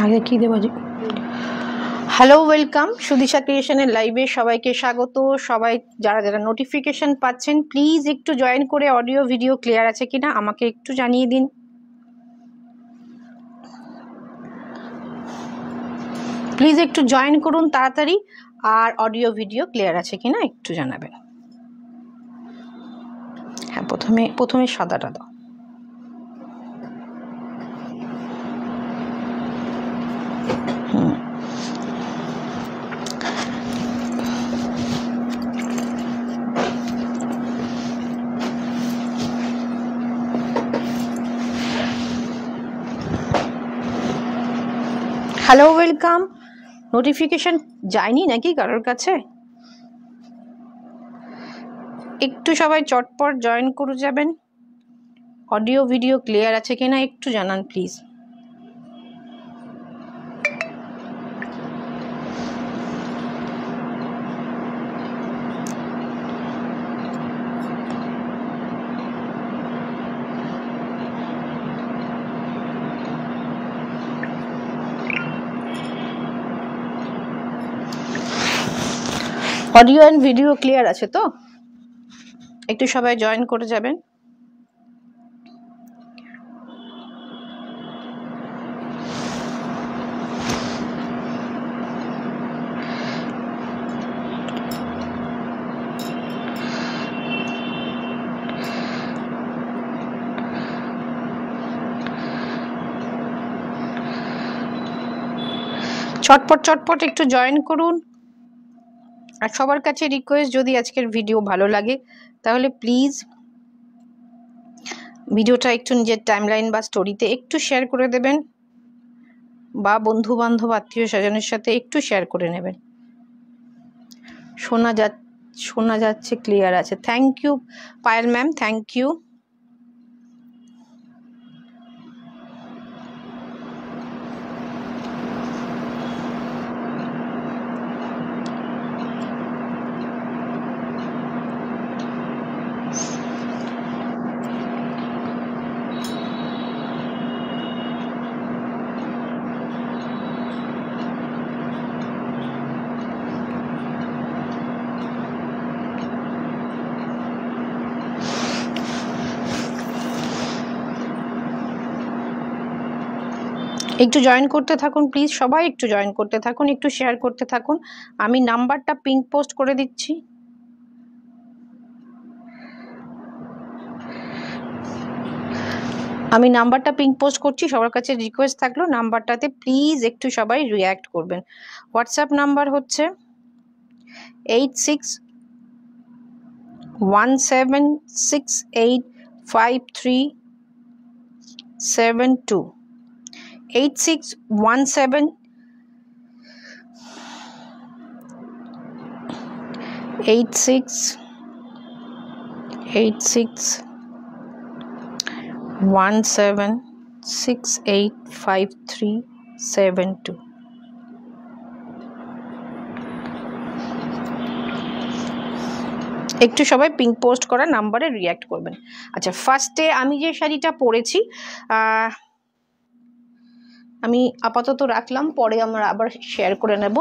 আগে কি দেব? Hello, welcome সুদিশা ক্রিয়েশনের লাইভে সবাইকে স্বাগত। সবাই যারা যারা নোটিফিকেশন পাচ্ছেন প্লিজ একটু জয়েন করে অডিও ভিডিও ক্লিয়ার আছে কিনা আমাকে একটু জানিয়ে দিন। প্লিজ একটু জয়েন করুন তাড়াতাড়ি, আর অডিও ভিডিও ক্লিয়ার আছে কিনা একটু জানাবেন। হ্যাঁ, প্রথমে সাদাটা দাও। Hello, welcome. নোটিফিকেশন যায়নি নাকি কারোর কাছে? একটু সবাই চটপট জয়েন করে যাবেন। অডিও ভিডিও ক্লিয়ার আছে কিনা একটু জানান please. Audio and video clear আছে তো? একটু সবাই জয়েন করে যাবেন। চটপট একটু জয়েন করুন। আর সবার কাছে রিকোয়েস্ট, যদি আজকের ভিডিও ভালো লাগে তাহলে প্লিজ ভিডিওটা একটু নিজের টাইমলাইন বা স্টোরিতে একটু শেয়ার করে দেবেন, বা বন্ধু বান্ধব আত্মীয় স্বজনের সাথে একটু শেয়ার করে নেবেন। শোনা যাচ্ছে, ক্লিয়ার আছে। Thank you Payel ma'am, thank you. একটু জয়েন করতে থাকুন প্লিজ, সবাই একটু জয়েন করতে থাকুন, একটু শেয়ার করতে থাকুন। আমি নাম্বারটা পিঙ্ক পোস্ট করে দিচ্ছি। করছি, সবার কাছে রিকোয়েস্ট থাকলো নাম্বারটাতে প্লিজ একটু সবাই রিঅ্যাক্ট করবেন। হোয়াটসঅ্যাপ নাম্বার হচ্ছে 8617685372 8617685372। একটু সবাই পিঙ্ক পোস্ট করা নাম্বারে রিঅ্যাক্ট করবেন। আচ্ছা, ফার্স্টে আমি যে শাড়িটা পরেছি আমি আপাতত রাখলাম, পরে আমরা আবার শেয়ার করে নেব।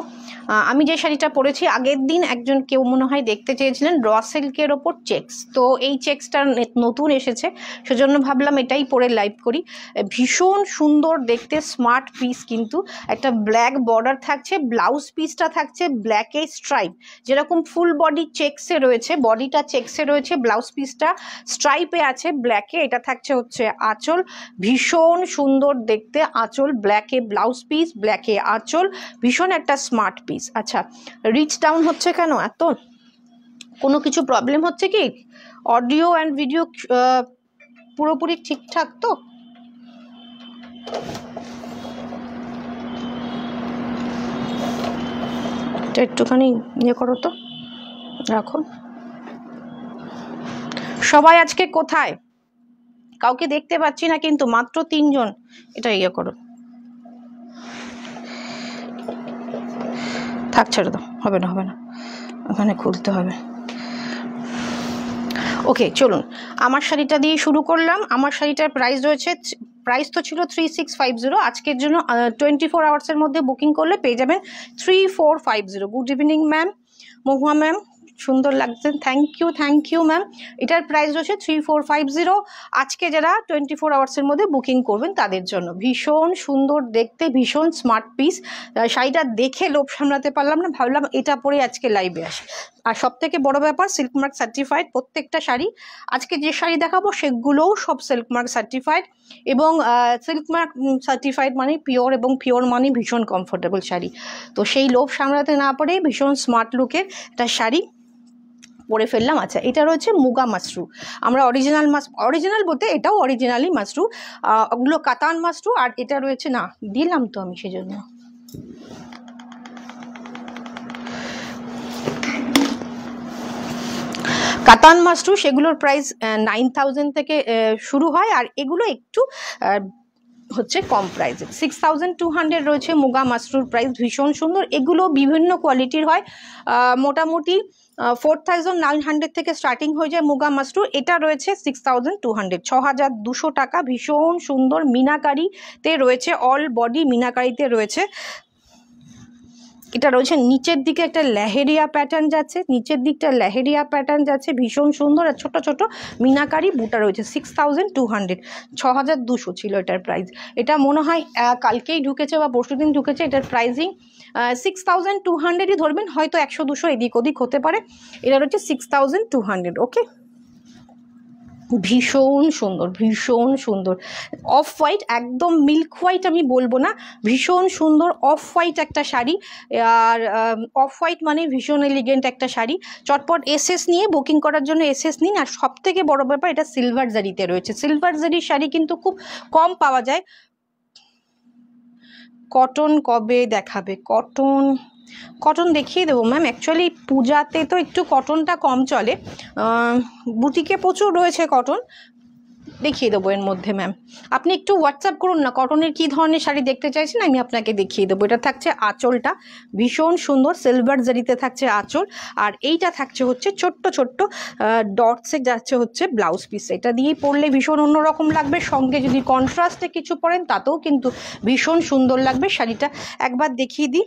আমি যে শাড়িটা পরেছি, আগের দিন একজন কেউ মনে হয় দেখতে চেয়েছিলেন র সিল্কের ওপর চেক্স, তো এই চেক্সটা নতুন এসেছে, সেজন্য ভাবলাম এটাই পরে লাইভ করি। ভীষণ সুন্দর দেখতে, স্মার্ট পিস, কিন্তু একটা ব্ল্যাক বর্ডার থাকছে, ব্লাউজ পিসটা থাকছে ব্ল্যাকে স্ট্রাইপ, যেরকম ফুল বডি চেক্সে রয়েছে, বডিটা চেক্সে রয়েছে, ব্লাউজ পিসটা স্ট্রাইপে আছে ব্ল্যাকে। এটা থাকছে হচ্ছে আঁচল, ভীষণ সুন্দর দেখতে আঁচল, ব্ল্যাকে ব্লাউজ পিস, ব্ল্যাকে আঁচল, ভীষণ একটা স্মার্ট পিস। আচ্ছা, রিচ ডাউন হচ্ছে কেন? এত কোনো কিছু প্রবলেম হচ্ছে কি? অডিও অ্যান্ড ভিডিও পুরোপুরি ঠিকঠাক তো? এটা একটুখানি ইয়ে করো তো, রাখো। সবাই আজকে কোথায়? কাউকে দেখতে পাচ্ছি না কিন্তু, মাত্র 3 জন। এটা ইয়ে করো, থাক, ছেড়ে দাও, হবে না, ওখানে খুলতে হবে। ওকে, চলুন আমার শাড়িটা দিয়ে শুরু করলাম। আমার শাড়িটার প্রাইস তো ছিল 3650। আজকের জন্য 24 আওয়ার্সের মধ্যে বুকিং করলে পেয়ে যাবেন 3450। গুড ইভিনিং ম্যাম, মহুয়া ম্যাম, সুন্দর লাগছে, থ্যাংক ইউ ম্যাম। এটার প্রাইস রয়েছে 3450। আজকে যারা 24 আওয়ার্সের মধ্যে বুকিং করবেন তাদের জন্য। ভীষণ সুন্দর দেখতে, ভীষণ স্মার্ট পিস। শাড়িটা দেখে লোভ সামলাতে পারলাম না, ভাবলাম এটা পরে আজকে লাইভে আসি। আর সব থেকে বড় ব্যাপার, সিল্ক মার্ক সার্টিফাইড প্রত্যেকটা শাড়ি। আজকে যে শাড়ি দেখাবো সেগুলোও সব সিল্ক মার্ক সার্টিফাইড, এবং সিল্ক মার্ক সার্টিফাইড মানে পিওর, এবং পিওর মানে ভীষণ কমফোর্টেবল শাড়ি। তো সেই লোভ সামলাতে না পারে ভীষণ স্মার্ট লুকের একটা শাড়ি পরে ফেললাম। আচ্ছা, এটা রয়েছে মুগা মাশরু। আমরা অরিজিনাল বলতে এটাও অরিজিনালি মাশরু, ওগুলো কাতান মাশরু। আর এটা রয়েছে, না দিলাম তো আমি সেজন্য, কাতান মাশরু, সেগুলোর প্রাইস 9000 থেকে শুরু হয়, আর এগুলো একটু হচ্ছে কম প্রাইসে। 6200 রয়েছে মুগা মাশরুর প্রাইস, ভীষণ সুন্দর। এগুলো বিভিন্ন কোয়ালিটির হয়, মোটামুটি 4900 থেকে স্টার্টিং হয়ে যায় মুগা মাশরু। এটা রয়েছে 6200, 6200 টাকা। ভীষণ সুন্দর মিনাকারিতে রয়েছে, অল বডি মিনাকারিতে রয়েছে। এটা রয়েছে নিচের দিকে একটা লেহেরিয়া প্যাটার্ন যাচ্ছে, নিচের দিকটা লেহেরিয়া প্যাটার্ন যাচ্ছে, ভীষণ সুন্দর। আর ছোট ছোট মিনাকারি বুটা রয়েছে। 6200, 6200 ছিল এটার প্রাইস। এটা মনে হয় কালকেই ঢুকেছে বা পরশুদিন ঢুকেছে। এটার প্রাইসিং 6200ই ধরবেন, হয়তো 100-200 এদিক ওদিক হতে পারে। এটা রয়েছে 6200। ওকে, ভীষণ সুন্দর, ভীষণ সুন্দর। অফ হোয়াইট, একদম মিল্ক হোয়াইট আমি বলবো না, ভীষণ সুন্দর অফ হোয়াইট একটা শাড়ি। আর অফ হোয়াইট মানে ভীষণ এলিগেন্ট একটা শাড়ি। চটপট এসএস নিয়ে বুকিং করার জন্য এসএস নিন। আর সব থেকে বড় ব্যাপার, এটা সিলভার জারিতে রয়েছে। সিলভার জারির শাড়ি কিন্তু খুব কম পাওয়া যায়। কটন কবে দেখাবে? কটন দেখিয়ে দেবো ম্যাম। অ্যাকচুয়ালি পূজাতে তো একটু কটনটা কম চলে, বুটিকে প্রচুর রয়েছে কটন, দেখিয়ে দেবো এর মধ্যে ম্যাম। আপনি একটু হোয়াটসঅ্যাপ করুন না কটনের কী ধরনের শাড়ি দেখতে চাইছেন, আমি আপনাকে দেখিয়ে দেবো। এটা থাকছে আঁচলটা, ভীষণ সুন্দর সিলভার জারিতে থাকছে আঁচল। আর এইটা থাকছে হচ্ছে ছোট্ট ছোট্ট ডটসে যাচ্ছে হচ্ছে ব্লাউজ পিস। এটা দিয়েই পরলে ভীষণ অন্যরকম লাগবে। সঙ্গে যদি কন্ট্রাস্টে কিছু পরেন তাতেও কিন্তু ভীষণ সুন্দর লাগবে। শাড়িটা একবার দেখিয়ে দিই।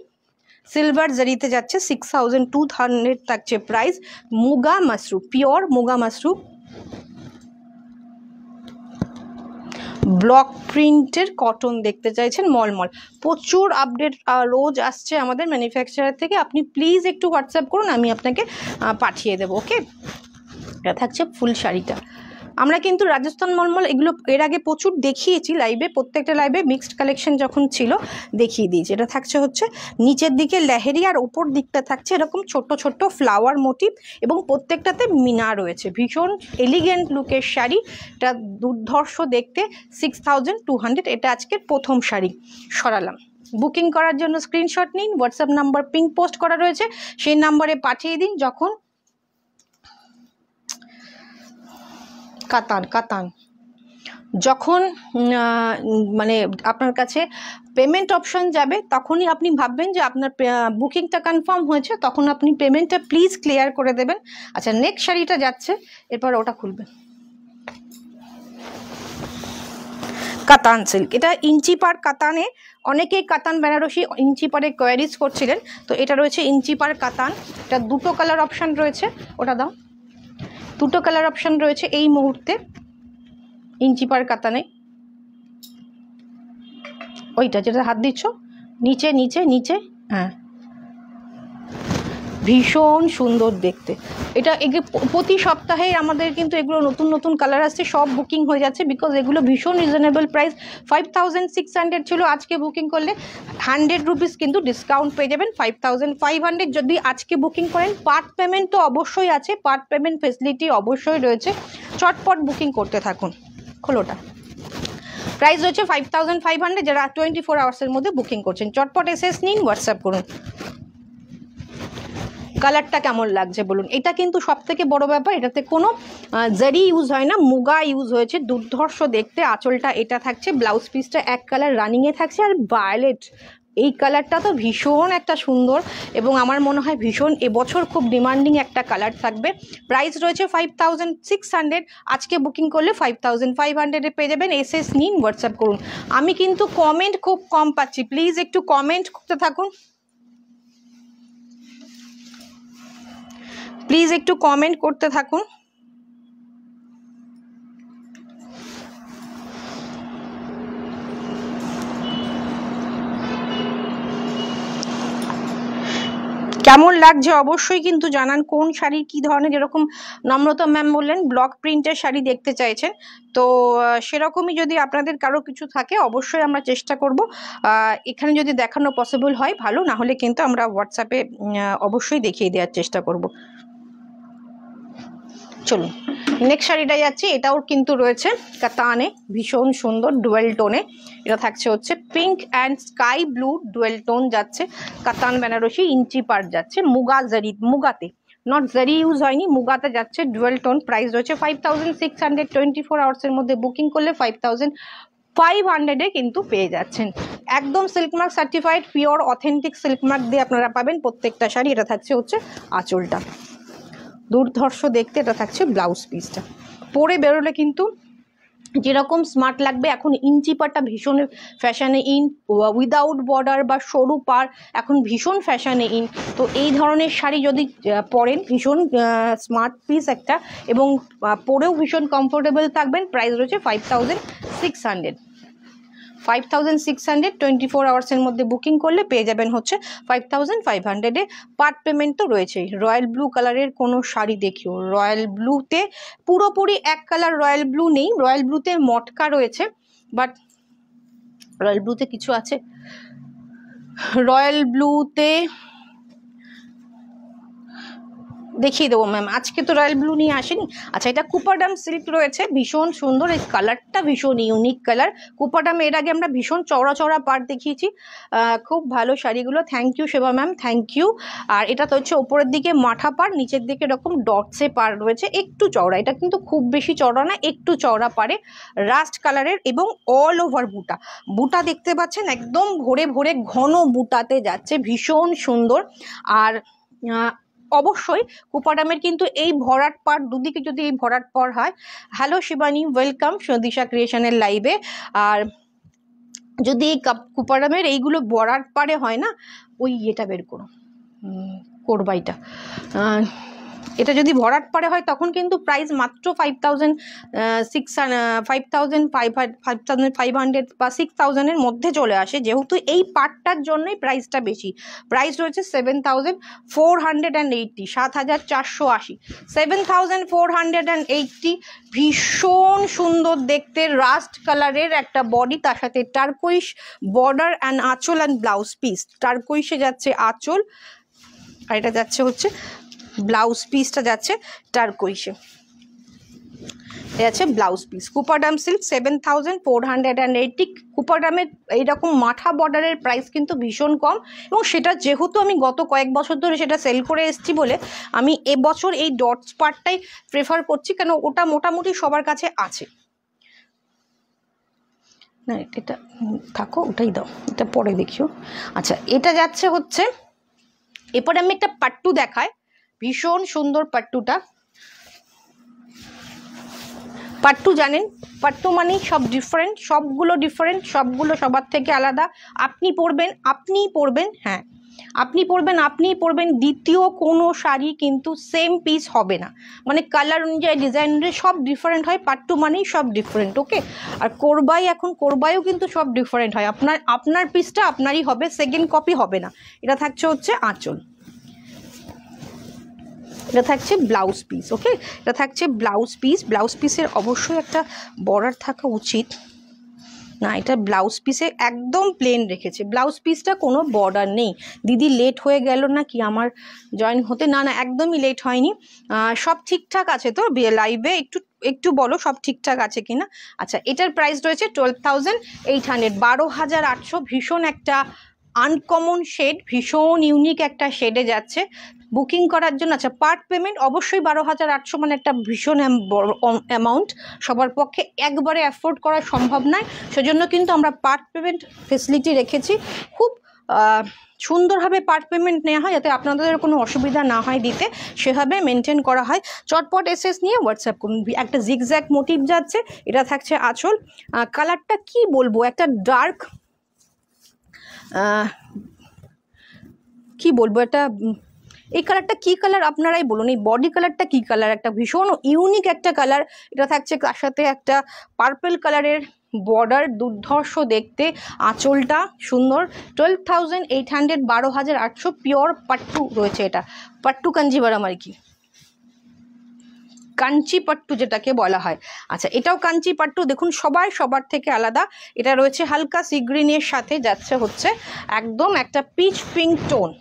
সিলভার জারিতে যাচ্ছে, 6200 থাকছে price. Muga Mashru, pure muga Mashru, block প্রিন্টের কটন দেখতে চাইছেন মলমল। প্রচুর আপডেট রোজ আসছে আমাদের ম্যানুফ্যাকচারার থেকে। আপনি প্লিজ একটু হোয়াটসঅ্যাপ করুন, আমি আপনাকে পাঠিয়ে দেবো। ওকে, এটা থাকছে ফুল শাড়িটা। আমরা কিন্তু রাজস্থান মলমল এগুলো এর আগে প্রচুর দেখিয়েছি লাইভে, প্রত্যেকটা লাইভে মিক্সড কালেকশন যখন ছিল দেখিয়ে দিয়েছি। এটা থাকছে হচ্ছে নিচের দিকে লেহেরি, আর ওপর দিকটা থাকছে এরকম ছোট ছোট ফ্লাওয়ার মোটিভ, এবং প্রত্যেকটাতে মিনা রয়েছে। ভীষণ এলিগেন্ট লুকের শাড়ি, এটা দুর্ধর্ষ দেখতে। 6200। এটা আজকের প্রথম শাড়ি সরালাম। বুকিং করার জন্য স্ক্রিনশট নিন, হোয়াটসঅ্যাপ নাম্বার পিন পোস্ট করা রয়েছে, সেই নাম্বারে পাঠিয়ে দিন। যখন কাতান যখন মানে আপনার কাছে পেমেন্ট অপশন যাবে, তখনই আপনি ভাববেন যে আপনার বুকিংটা কনফার্ম হয়েছে, তখন আপনি পেমেন্টটা প্লিজ ক্লিয়ার করে দেবেন। আচ্ছা, নেক্সট শাড়িটা যাচ্ছে, এরপর ওটা খুলবেন। কাতান সিল্ক, এটা ইঞ্চি পার কাতানে, অনেকেই কাতান বেনারসি ইঞ্চি পারে কোয়ারিজ করছিলেন, তো এটা রয়েছে ইঞ্চি পার কাতান। এটা দুটো কালার অপশান রয়েছে, ওটা দাও। দুটো কালার অপশান রয়েছে এই মুহূর্তে ইঞ্চি পার কাতানে। ওইটা যেটা হাত দিচ্ছ, নিচে নিচে নিচে, হ্যাঁ, ভীষণ সুন্দর দেখতে। এটা প্রতি সপ্তাহে আমাদের কিন্তু এগুলো নতুন নতুন কালার আসছে, সব বুকিং হয়ে যাচ্ছে, বিকজ এগুলো ভীষণ রিজনেবল প্রাইস। 5600 ছিল, আজকে বুকিং করলে 100 রুপিস কিন্তু ডিসকাউন্ট পেয়ে যাবেন। 5500 যদি আজকে বুকিং করেন। পার্ট পেমেন্ট তো অবশ্যই আছে, পার্ট পেমেন্ট ফেসিলিটি অবশ্যই রয়েছে, চটপট বুকিং করতে থাকুন। খোলোটা, প্রাইস রয়েছে 5500। যারা 24 আওয়ার্সের মধ্যে বুকিং করছেন চটপট এসএস নিন, হোয়াটসঅ্যাপ করুন। কালারটা কেমন লাগছে বলুন। এটা কিন্তু সব থেকে বড় ব্যাপার, এটাতে কোনো জারি ইউজ হয় না, মুগা ইউজ হয়েছে, দুর্ধর্ষ দেখতে। আঁচলটা এটা থাকছে, ব্লাউজ পিসটা এক কালার রানিংয়ে থাকছে, আর ভায়োলেট এই কালারটা তো ভীষণ একটা সুন্দর এবং আমার মনে হয় ভীষণ এবছর খুব ডিমান্ডিং একটা কালার থাকবে। প্রাইস রয়েছে 5600, আজকে বুকিং করলে 5500-এ পেয়ে যাবেন। এসএস নিন, হোয়াটসঅ্যাপ করুন। আমি কিন্তু কমেন্ট খুব কম পাচ্ছি, প্লিজ একটু কমেন্ট করতে থাকুন, প্লিজ একটু কমেন্ট করতে থাকুন। কেমন লাগছে অবশ্যই কিন্তু জানান, কোন শাড়ি কি ধরনের, যেরকম নম্রতা ম্যাম বললেন ব্লক প্রিন্টের শাড়ি দেখতে চাইছেন, তো সেরকমই যদি আপনাদের কারো কিছু থাকে অবশ্যই আমরা চেষ্টা করব এখানে যদি দেখানো পসিবল হয় ভালো, না হলে কিন্তু আমরা হোয়াটসঅ্যাপে অবশ্যই দেখিয়ে দেওয়ার চেষ্টা করব। চলুন নেক্সট শাড়িটা যাচ্ছি, এটাও কিন্তু রয়েছে কাতানে, ভীষণ সুন্দর ডুয়েল টোনে। এটা থাকছে হচ্ছে pink and sky blue dual tone যাচ্ছে, কাতান বেনারসি, ইঞ্চি পার্ট যাচ্ছে, মুগা জারি, মুগাতে নট জারি ইউজ হয়নি, মুগাতে যাচ্ছে, ডুয়েল টোন। প্রাইস রয়েছে 5600, 24 আওয়ার্সের মধ্যে বুকিং করলে 5500-এ কিন্তু পেয়ে যাচ্ছেন। একদম silk mark certified pure authentic silk mark দিয়ে আপনারা পাবেন প্রত্যেকটা শাড়ি। এটা থাকছে হচ্ছে আঁচলটা, দুর্ধর্ষ দেখতে। এটা থাকছে ব্লাউজ পিসটা, পরে বেরোলে কিন্তু যেরকম স্মার্ট লাগবে। এখন ইঞ্চি পাড়টা ভীষণ ফ্যাশনে ইন, উইদাউট বর্ডার বা সরু পাড় এখন ভীষণ ফ্যাশনে ইন। তো এই ধরনের শাড়ি যদি পরেন, ভীষণ স্মার্ট পিস একটা, এবং পরেও ভীষণ কমফোর্টেবল থাকবেন। প্রাইস রয়েছে 5600, 24 আওয়ার্সের মধ্যে বুকিং করলে পেয়ে যাবেন হচ্ছে 5500-এ। পার্ট পেমেন্ট তো রয়েছেই। রয়্যাল ব্লু কালারের কোনো শাড়ি দেখিও, রয়্যাল ব্লুতে পুরোপুরি এক কালার রয়্যাল ব্লু নেই, রয়্যাল ব্লুতে মটকা রয়েছে, বাট রয়্যাল ব্লুতে কিছু আছে, রয়্যাল ব্লুতে দেখিয়ে দেবো ম্যাম, আজকে তো রয়্যাল ব্লু নিয়ে আসেনি। আচ্ছা, এটা কুপারডাম সিল্ক রয়েছে, ভীষণ সুন্দর, এই কালারটা ভীষণ ইউনিক কালার। কুপারডাম এর আগে আমরা ভীষণ চওড়া চওড়া পাড় দেখিয়েছি, খুব ভালো শাড়িগুলো। Thank you Seba ma'am, thank you. আর এটা তো হচ্ছে ওপরের দিকে মাঠা পাড়, নিচের দিকে এরকম ডটসে পাড় রয়েছে, একটু চওড়া, এটা কিন্তু খুব বেশি চওড়া না, একটু চওড়া পাড়ে, রাস্ট কালারের, এবং অল ওভার বুটা। বুটা দেখতে পাচ্ছেন একদম ভরে ভরে ঘন বুটাতে যাচ্ছে, ভীষণ সুন্দর। আর অবশ্যই কুপাডামের কিন্তু এই ভরাট পাড়, দুদিকে যদি এই ভরাট পাড় হয়। হ্যালো শিবানী, ওয়েলকাম সদিশা ক্রিয়েশনের লাইভে। আর যদি এই কুপাডামের এইগুলো ভরাট পাড়ে হয় না, ওই এটা বের করো, কোরবাইটা, এটা যদি ভরাট পাড়ে হয় তখন কিন্তু প্রাইস মাত্র 5500 বা 6000-এর মধ্যে চলে আসে, যেহেতু এই পার্টটার জন্যই প্রাইসটা বেশি। প্রাইস রয়েছে 7480, 7480, 7480। ভীষণ সুন্দর দেখতে, রাস্ট কালারের একটা বডি, তার সাথে টার্কোইশ বর্ডার অ্যান্ড আঁচল অ্যান্ড ব্লাউজ পিস। টার্কোইশে যাচ্ছে আঁচল, আর এটা যাচ্ছে হচ্ছে ব্লাউজ পিসটা যাচ্ছে টার্কোইশে, আছে ব্লাউজ পিস। কুপারডাম সিল্ক 7480। কুপারডামের এইরকম মাঠা বর্ডারের প্রাইস কিন্তু ভীষণ কম, এবং সেটা যেহেতু আমি গত কয়েক বছর ধরে সেটা সেল করে এসেছি বলে আমি এবছর এই ডটস পার্টটাই প্রেফার করছি, কেন ওটা মোটামুটি সবার কাছে আছে। না এটা থাকো, ওটাই দাও, এটা পরে দেখিও। আচ্ছা, এটা যাচ্ছে হচ্ছে, এরপরে আমি একটা পাট্টু দেখাই, ভীষণ সুন্দর পাট্টুটা। পাট্টু জানেন, পাট্টু মানেই সব ডিফারেন্ট, সবগুলো ডিফারেন্ট, সবগুলো সবার থেকে আলাদা। আপনি পরবেন, হ্যাঁ আপনিই পরবেন, দ্বিতীয় কোনো শাড়ি কিন্তু সেম পিস হবে না, মানে কালার অনুযায়ী, ডিজাইন অনুযায়ী সব ডিফারেন্ট হয়। পাট্টু মানেই সব ডিফারেন্ট, ওকে। আর কোরবাই, এখন কোরবাইও কিন্তু সব ডিফারেন্ট হয়, আপনার পিসটা আপনারই হবে, সেকেন্ড কপি হবে না। এটা থাকছে হচ্ছে আঁচল, এটা থাকছে ব্লাউজ পিস, ওকে। এটা থাকছে ব্লাউজ পিস। ব্লাউজ পিসের অবশ্যই একটা বর্ডার থাকা উচিত, না এটা ব্লাউজ পিসে একদম প্লেন রেখেছে, ব্লাউজ পিসটা কোনো বর্ডার নেই। দিদি লেট হয়ে গেল না কি আমার জয়েন হতে? না একদমই লেট হয়নি, সব ঠিকঠাক আছে তো লাইভে, একটু বলো সব ঠিকঠাক আছে কিনা। আচ্ছা, এটার প্রাইস রয়েছে 12800, 12800। ভীষণ একটা আনকমন শেড, ভীষণ ইউনিক একটা শেডে যাচ্ছে বুকিং করার জন্য। আচ্ছা, পার্ট পেমেন্ট অবশ্যই 12800, মানে একটা ভীষণ অ্যামাউন্ট, সবার পক্ষে একবারে অ্যাফোর্ড করা সম্ভব নয়, সেজন্য কিন্তু আমরা পার্ট পেমেন্ট ফেসিলিটি রেখেছি। খুব সুন্দরভাবে পার্ট পেমেন্ট নেওয়া হয়, যাতে আপনাদের কোনো অসুবিধা না হয় দিতে, সেভাবে মেনটেন করা হয়। চটপট এসএস নিয়ে হোয়াটসঅ্যাপ করুন। একটা জিগজ্যাগ মোটিভ যাচ্ছে, এটা থাকছে আঁচল। কালারটা কি বলবো, একটা ডার্ক কি বলবো, একটা এই কালারটা কি কালার আপনারাই বলুন, এই বডি কালারটা কি কালার, একটা ভীষণ ইউনিক একটা কালার। এটা থাকছে তার সাথে একটা পার্পল কালারের বর্ডার, দুর্ধর্ষ দেখতে, আঁচলটা সুন্দর। 12,800, 12,800 পিওর পাট্টু রয়েছে। এটা পাট্টু কাঞ্জিভারাম আর কি, কাঞ্চি পাট্টু যেটাকে বলা হয়। আচ্ছা, এটাও কাঞ্চি পাট্টু, দেখুন সবাই সবার থেকে আলাদা। এটা রয়েছে হালকা সি গ্রিনের সাথে যাচ্ছে হচ্ছে একদম একটা pitch pink tone,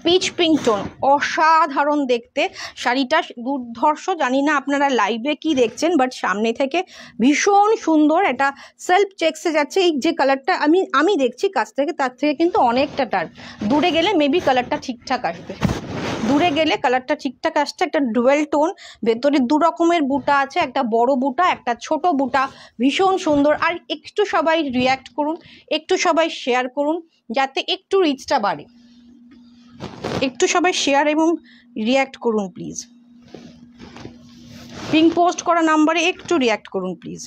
pitch pink tone, অসাধারণ দেখতে শাড়িটা, দুর্ধর্ষ। জানি না আপনারা লাইভে কি দেখছেন, বাট সামনে থেকে ভীষণ সুন্দর। এটা সেলফ চেক্সে যাচ্ছে। এই যে কালারটা আমি দেখছি কাছ থেকে, তার থেকে কিন্তু অনেকটা ডার্ক। দূরে গেলে মেবি কালারটা ঠিকঠাক আসবে, দূরে গেলে কালারটা ঠিকঠাক আসছে। একটা ডুয়েল টোন, ভেতরে দু রকমের বুটা আছে, একটা বড় বুটা, একটা ছোট বুটা, ভীষণ সুন্দর। আর একটু সবাই রিয়্যাক্ট করুন, একটু সবাই শেয়ার করুন, যাতে একটু রিচটা বাড়ে। একটু সবাই শেয়ার এবং রিয়্যাক্ট করুন প্লিজ। পিং পোস্ট করা নাম্বারে একটু রিয়্যাক্ট করুন প্লিজ।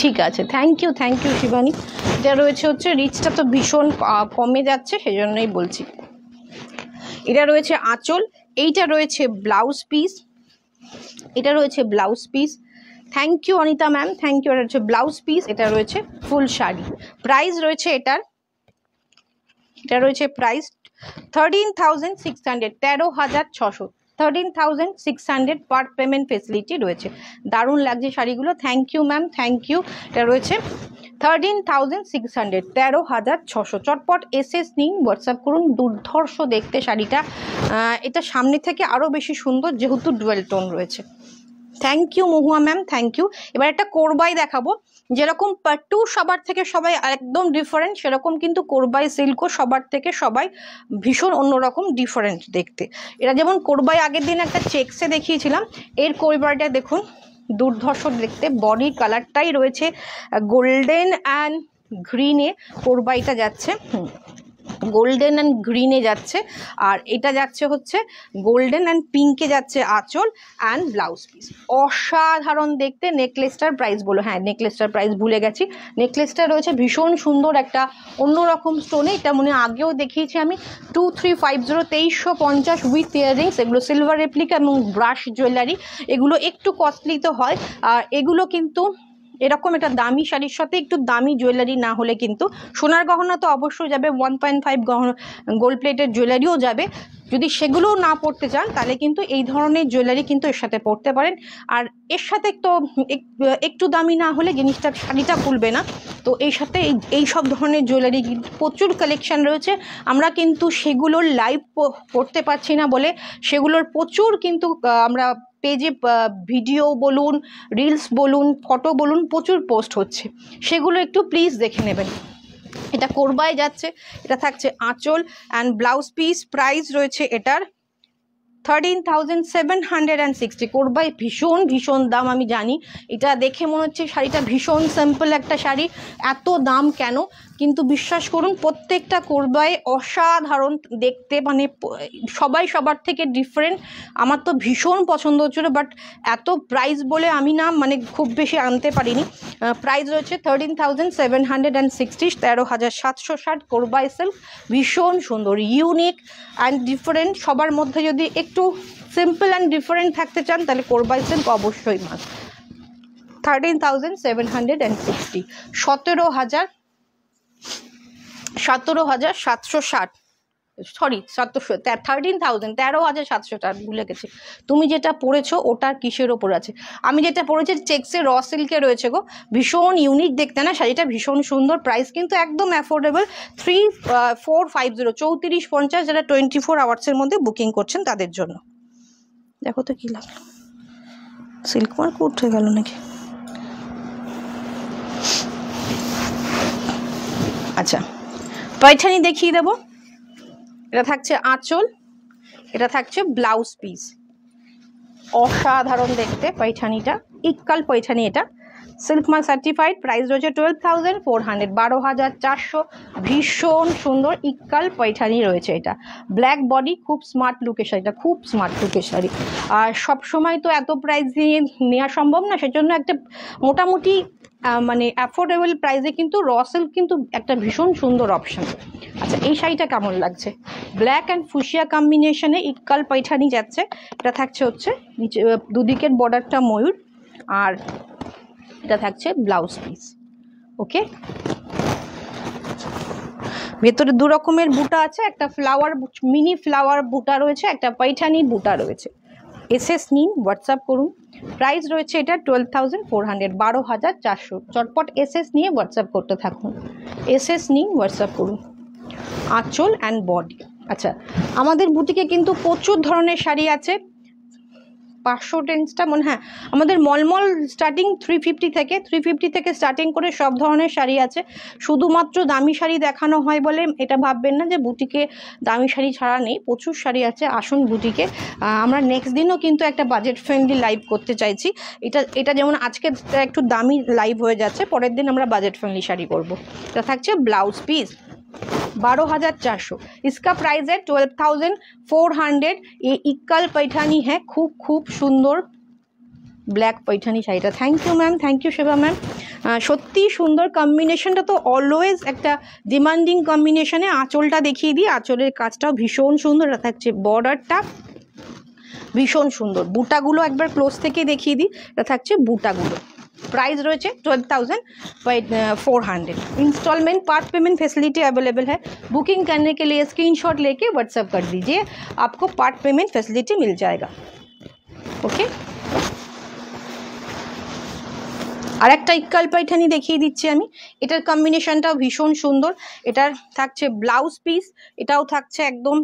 ঠিক আছে, থ্যাংক ইউ শিবানী। এটা রয়েছে হচ্ছে রিচটা তো ভীষণ কমে যাচ্ছে, সেজন্যই বলছি। এটা রয়েছে আঁচল, এইটা রয়েছে ব্লাউজ পিস, এটা রয়েছে blouse piece. Thank you Anita ma'am, thank you. এটা হচ্ছে ব্লাউজ পিস, এটা রয়েছে ফুল শাড়ি। প্রাইস রয়েছে এটা রয়েছে প্রাইস 13,600, 13,600, 13,600 পার পেমেন্ট ফেসিলিটি রয়েছে। দারুণ লাগছে শাড়িগুলো। Thank you ma'am, thank you. এটা রয়েছে 13,600, 13,600। চটপট এসএস নিন, হোয়াটসঅ্যাপ করুন। দুর্ধর্ষ দেখতে শাড়িটা, এটা সামনে থেকে আরও বেশি সুন্দর যেহেতু ডুয়েল টোন রয়েছে। Thank you Mahua ma'am, thank you. এবার একটা কোরবাই দেখাবো। যেরকম পাট্টু সবার থেকে সবাই একদম ডিফারেন্ট, সেরকম কিন্তু কোরবাই সিল্কও সবার থেকে সবাই ভীষণ অন্যরকম ডিফারেন্ট দেখতে। এরা যেমন কোরবাই আগের দিন একটা চেক্সে দেখিয়েছিলাম, এর কোরবাইটা দেখুন দুর্ধর্ষ দেখতে। বডি কালারটাই রয়েছে গোল্ডেন অ্যান্ড গ্রিনে, কোরবাইটা যাচ্ছে গোল্ডেন অ্যান্ড গ্রিনে যাচ্ছে, আর এটা যাচ্ছে হচ্ছে গোল্ডেন অ্যান্ড পিঙ্কে যাচ্ছে আঁচল অ্যান্ড ব্লাউজ পিস। অসাধারণ দেখতে। নেকলেসটার প্রাইস বলো, হ্যাঁ নেকলেসটার প্রাইস ভুলে গেছি। নেকলেসটা রয়েছে ভীষণ সুন্দর একটা অন্যরকম স্টোনে। এটা মনে আগেও দেখিয়েছি আমি। 2350, 2350 উইথ ইয়াররিংস। এগুলো সিলভার রেপ্লিকা এবং ব্রাশ জুয়েলারি। এগুলো একটু কস্টলি তো হয়, আর এগুলো কিন্তু এরকম একটা দামি শাড়ির সাথে একটু দামি জুয়েলারি না হলে কিন্তু, সোনার গহনা তো অবশ্যই যাবে, 1.5 গোল্ড প্লেটের জুয়েলারিও যাবে। যদি সেগুলোও না পড়তে চান তাহলে কিন্তু এই ধরনের জুয়েলারি কিন্তু এর সাথে পড়তে পারেন। আর এর সাথে তো একটু দামি না হলে জিনিসটা, শাড়িটা খুলবে না। তো এই সাথে এই সব ধরনের জুয়েলারি কিন্তু প্রচুর কালেকশন রয়েছে। আমরা কিন্তু সেগুলোর লাইভ করতে পারছি না বলে সেগুলোর প্রচুর কিন্তু আমরা পেজে ভিডিও বলুন, রিলস বলুন, ফটো বলুন, প্রচুর পোস্ট হচ্ছে, সেগুলো একটু প্লিজ দেখে নেবেন। এটা কোরবাই যাচ্ছে, এটা থাকছে আঁচল অ্যান্ড ব্লাউজ পিস। প্রাইস রয়েছে এটার 13,760। কোরবাই ভীষণ ভীষণ দাম, আমি জানি। এটা দেখে মনে হচ্ছে শাড়িটা ভীষণ সিম্পল একটা শাড়ি, এত দাম কেন? কিন্তু বিশ্বাস করুন প্রত্যেকটা কোরবাই অসাধারণ দেখতে, মানে সবাই সবার থেকে ডিফারেন্ট। আমার তো ভীষণ পছন্দ হচ্ছিলো, বাট এত প্রাইস বলে আমি না মানে খুব বেশি আনতে পারিনি। প্রাইস রয়েছে 13,760, 13,760 কোরবাই সিল্ক। ভীষণ সুন্দর, ইউনিক অ্যান্ড ডিফারেন্ট। সবার মধ্যে যদি একটু সিম্পল অ্যান্ড ডিফারেন্ট থাকতে চান তাহলে কোরবাই সিল্ক অবশ্যই মাস্ট। 13,760, 17,760, সরি 13,000, 13,760, ভুলে গেছি। তুমি যেটা পড়েছো ওটার কিসের ওপর আছে? আমি যেটা পড়েছি চেক্সে র সিল্কে রয়েছে গো। ভীষণ ইউনিক দেখতে না শাড়িটা, ভীষণ সুন্দর। প্রাইস কিন্তু একদম অ্যাফোর্ডেবল, 3450, 3450, যারা 24 আওয়ার্সের মধ্যে বুকিং করছেন তাদের জন্য। দেখো তো কি লাগলো। সিল্ক মার্ক উঠে গেল নাকি? আচ্ছা, পৈঠানি দেখিয়ে দেবো। এটা থাকছে আঁচল, এটা থাকছে ব্লাউজ পিস। অসাধারণ দেখতে পৈঠানিটা, ইক্কাল পৈঠানি। এটা সিল্ক মার্ক সার্টিফাইড, প্রাইস রয়েছে 12,400, 12,400। ভীষণ সুন্দর ইক্কাল পৈঠানি রয়েছে। এটা ব্ল্যাক বডি, খুব স্মার্ট লুকের শাড়িটা, খুব স্মার্ট লুকের শাড়ি। আর সব সময় তো এত প্রাইস দিয়ে নেওয়া সম্ভব না, সেজন্য একটা মোটামুটি মানে অ্যাফোর্ডেবল প্রাইসে কিন্তু র সিল্ক কিন্তু একটা ভীষণ সুন্দর অপশান। আচ্ছা, এই শাড়িটা কেমন লাগছে? ব্ল্যাক অ্যান্ড ফুশিয়া কম্বিনেশনে ইক্কাল পৈঠানি যাচ্ছে। এটা থাকছে হচ্ছে নিচে দুদিকের বর্ডারটা ময়ূর, আর এটা থাকছে ব্লাউজ পিস। ওকে, ভেতরে দু রকমের বুটা আছে, একটা ফ্লাওয়ার মিনি ফ্লাওয়ার বুটা রয়েছে, একটা পৈঠানি বুটা রয়েছে। এসএস নিন, হোয়াটসঅ্যাপ করুন। প্রাইস রয়েছে এটা 12,400, 12,400। চটপট এসএস নিয়ে হোয়াটসঅ্যাপ করতে থাকুন। এসএস নিন, হোয়াটসঅ্যাপ করুন। আঁচল অ্যান্ড বডি। আচ্ছা, আমাদের বুটিকে কিন্তু প্রচুর ধরনের শাড়ি আছে। 510টা মনে, হ্যাঁ, আমাদের মলমল স্টার্টিং 350 থেকে স্টার্টিং করে সব ধরনের শাড়ি আছে। শুধুমাত্র দামি শাড়ি দেখানো হয় বলে এটা ভাববেন না যে বুটিকে দামি শাড়ি ছাড়া নেই, প্রচুর শাড়ি আছে। আসুন বুটিকে। আমরা নেক্সট দিনও কিন্তু একটা বাজেট ফ্রেন্ডলি লাইভ করতে চাইছি। এটা যেমন আজকে একটু দামি লাইভ হয়ে যাচ্ছে, পরের দিন আমরা বাজেট ফ্রেন্ডলি শাড়ি করব। এটা থাকছে ব্লাউজ পিস, 12,400। इसका प्राइस है 12,400। ये इक्कल पैठानी है, खूब खूब सुंदर ব্ল্যাক পৈঠানি শাড়িটা। Thank you ma'am, thank you Seba ma'am. সত্যি সুন্দর কম্বিনেশনটা, তো অলওয়েজ একটা ডিমান্ডিং কম্বিনেশনে। আঁচলটা দেখিয়ে দিই, আঁচলের কাজটাও ভীষণ সুন্দর। এটা থাকছে বর্ডারটা ভীষণ সুন্দর। বুটাগুলো একবার ক্লোজ থেকে দেখিয়ে দিই, এটা থাকছে বুটাগুলো। प्राइस रही है 12,400। Installment part payment facility available है। बुकिंग करने के लिए स्क्रीनशॉट लेके व्हाट्सएप कर दीजिए, आपको पार्ट पेमेंट फैसिलिटी मिल जाएगा। ओके, আর একটা ইক্কাল পৈঠানি দেখিয়ে দিচ্ছি আমি। এটার কম্বিনেশনটাও ভীষণ সুন্দর। এটার থাকছে ব্লাউজ পিস, এটাও থাকছে একদম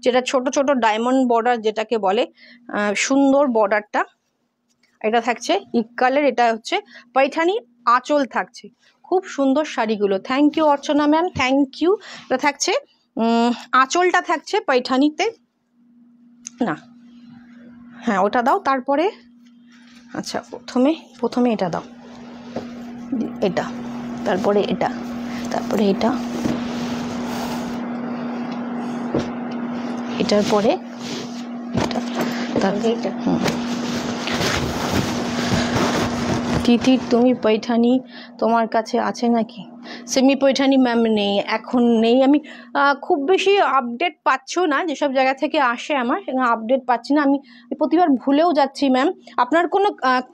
যেটা ছোট ছোট ডায়মন্ড বর্ডার যেটাকে বলে, সুন্দর বর্ডারটা। এটা থাকছে ইক্কালের, এটা হচ্ছে পৈঠানি, আঁচল থাকছে। খুব সুন্দর শাড়িগুলো। Thank you Archana ma'am, thank you. এটা থাকছে আঁচলটা থাকছে পৈঠানিতে, না হ্যাঁ ওটা দাও, তারপরে আচ্ছা প্রথমে এটা দাও, এটা, তারপরে এটা, তারপরে এটা, এটার পরে এটা, তারপরে এটা। তিথি, তুমি পৈঠানি তোমার কাছে আছে নাকি? সেমি পৈঠানি ম্যাম নেই, এখন নেই। আমি খুব বেশি আপডেট পাচ্ছিও না, যেসব জায়গা থেকে আসে আমার আপডেট পাচ্ছি না। আমি প্রতিবার ভুলেও যাচ্ছি ম্যাম। আপনার কোনো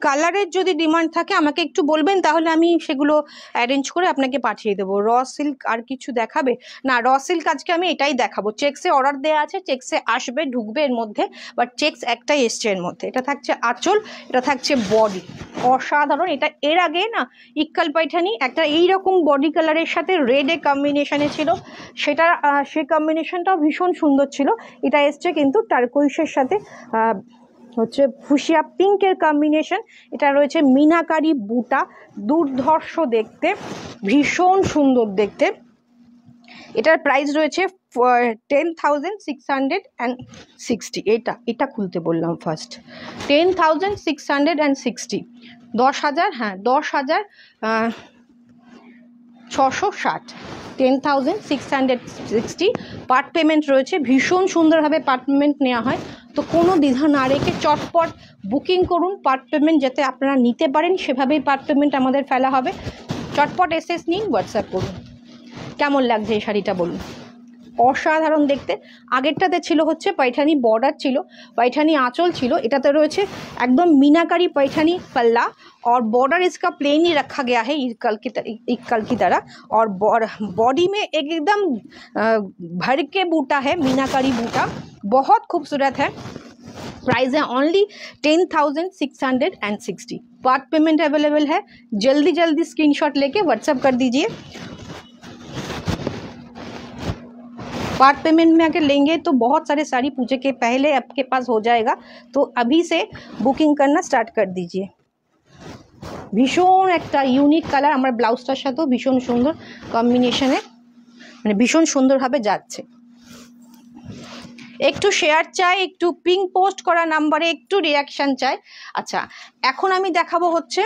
কালারের যদি ডিমান্ড থাকে আমাকে একটু বলবেন, তাহলে আমি সেগুলো অ্যারেঞ্জ করে আপনাকে পাঠিয়ে দেবো। র সিল্ক আর কিছু দেখাবে না? র সিল্ক আজকে আমি এটাই দেখাবো। চেক্সে অর্ডার দেওয়া আছে, চেক্সে আসবে, ঢুকবে এর মধ্যে, বাট চেক্স একটাই এসছে এর মধ্যে। এটা থাকছে আঁচল, এটা থাকছে বডি, অসাধারণ। এটা এর আগে না ইক্কাল পৈঠানি একটা এইরকম বডি কালারের সাথে রেডে কম্বিনেশনে ছিল, সেটা সেই কম্বিনেশনটাও ভীষণ সুন্দর ছিল। এটা এসছে কিন্তু টার্কোইশের সাথে হচ্ছে ফুশিয়া পিঙ্কের কম্বিনেশন। এটা রয়েছে মিনাকারি বুটা, দুর্ধর্ষ দেখতে, ভীষণ সুন্দর দেখতে। এটার প্রাইস রয়েছে 10,660। এটা খুলতে বললাম ফার্স্ট। 10,660, 10,000, হ্যাঁ 10,660, 10,660। পার্ট পেমেন্ট রয়েছে, ভীষণ সুন্দরভাবে পার্ট পেমেন্ট নেওয়া হয়। তো কোনো দ্বিধা না রেখে চটপট বুকিং করুন পার্ট পেমেন্ট, যাতে আপনারা নিতে পারেন, সেভাবেই পার্ট পেমেন্ট আমাদের ফেলা হবে। চটপট এসএস নিন, হোয়াটসঅ্যাপ করুন। কেমন লাগছে এই শাড়িটা বলুন? অসাধারণ দেখতে। আগেরটাতে ছিল হচ্ছে পৈঠানি বর্ডার ছিল, পৈঠানি আঁচল ছিল। এটাতে রয়েছে একদম मीनाकारी पैठानी पल्ला, और बॉर्डर इसका प्लेन ही रखा गया है इक्कल की तरह, और बॉडी में एकदम भर के बूटा है, मीनाकारी बूटा, बहुत खूबसूरत है। प्राइस है ओनली 10,660। पार्ट पेमेंट अवेलेबल है, जल्दी स्क्रीनशॉट लेके व्हाट्सएप कर दीजिए। पार्ट पेमेंट में अगर लेंगे तो बहुत सारे साड़ी पूजे के पहले आपके पास हो जाएगा, तो अभी से बुकिंग करना स्टार्ट कर दीजिए। भीषण একটা ইউনিক কালার, আমার ব্লাউজটার সাথেও ভীষণ সুন্দর কম্বিনেশনে, মানে ভীষণ সুন্দরভাবে যাচ্ছে। একটু শেয়ার চাই, একটু পিঙ্ক পোস্ট করা নাম্বারে একটু রিয়াকশন চাই। আচ্ছা, এখন আমি দেখাবো হচ্ছে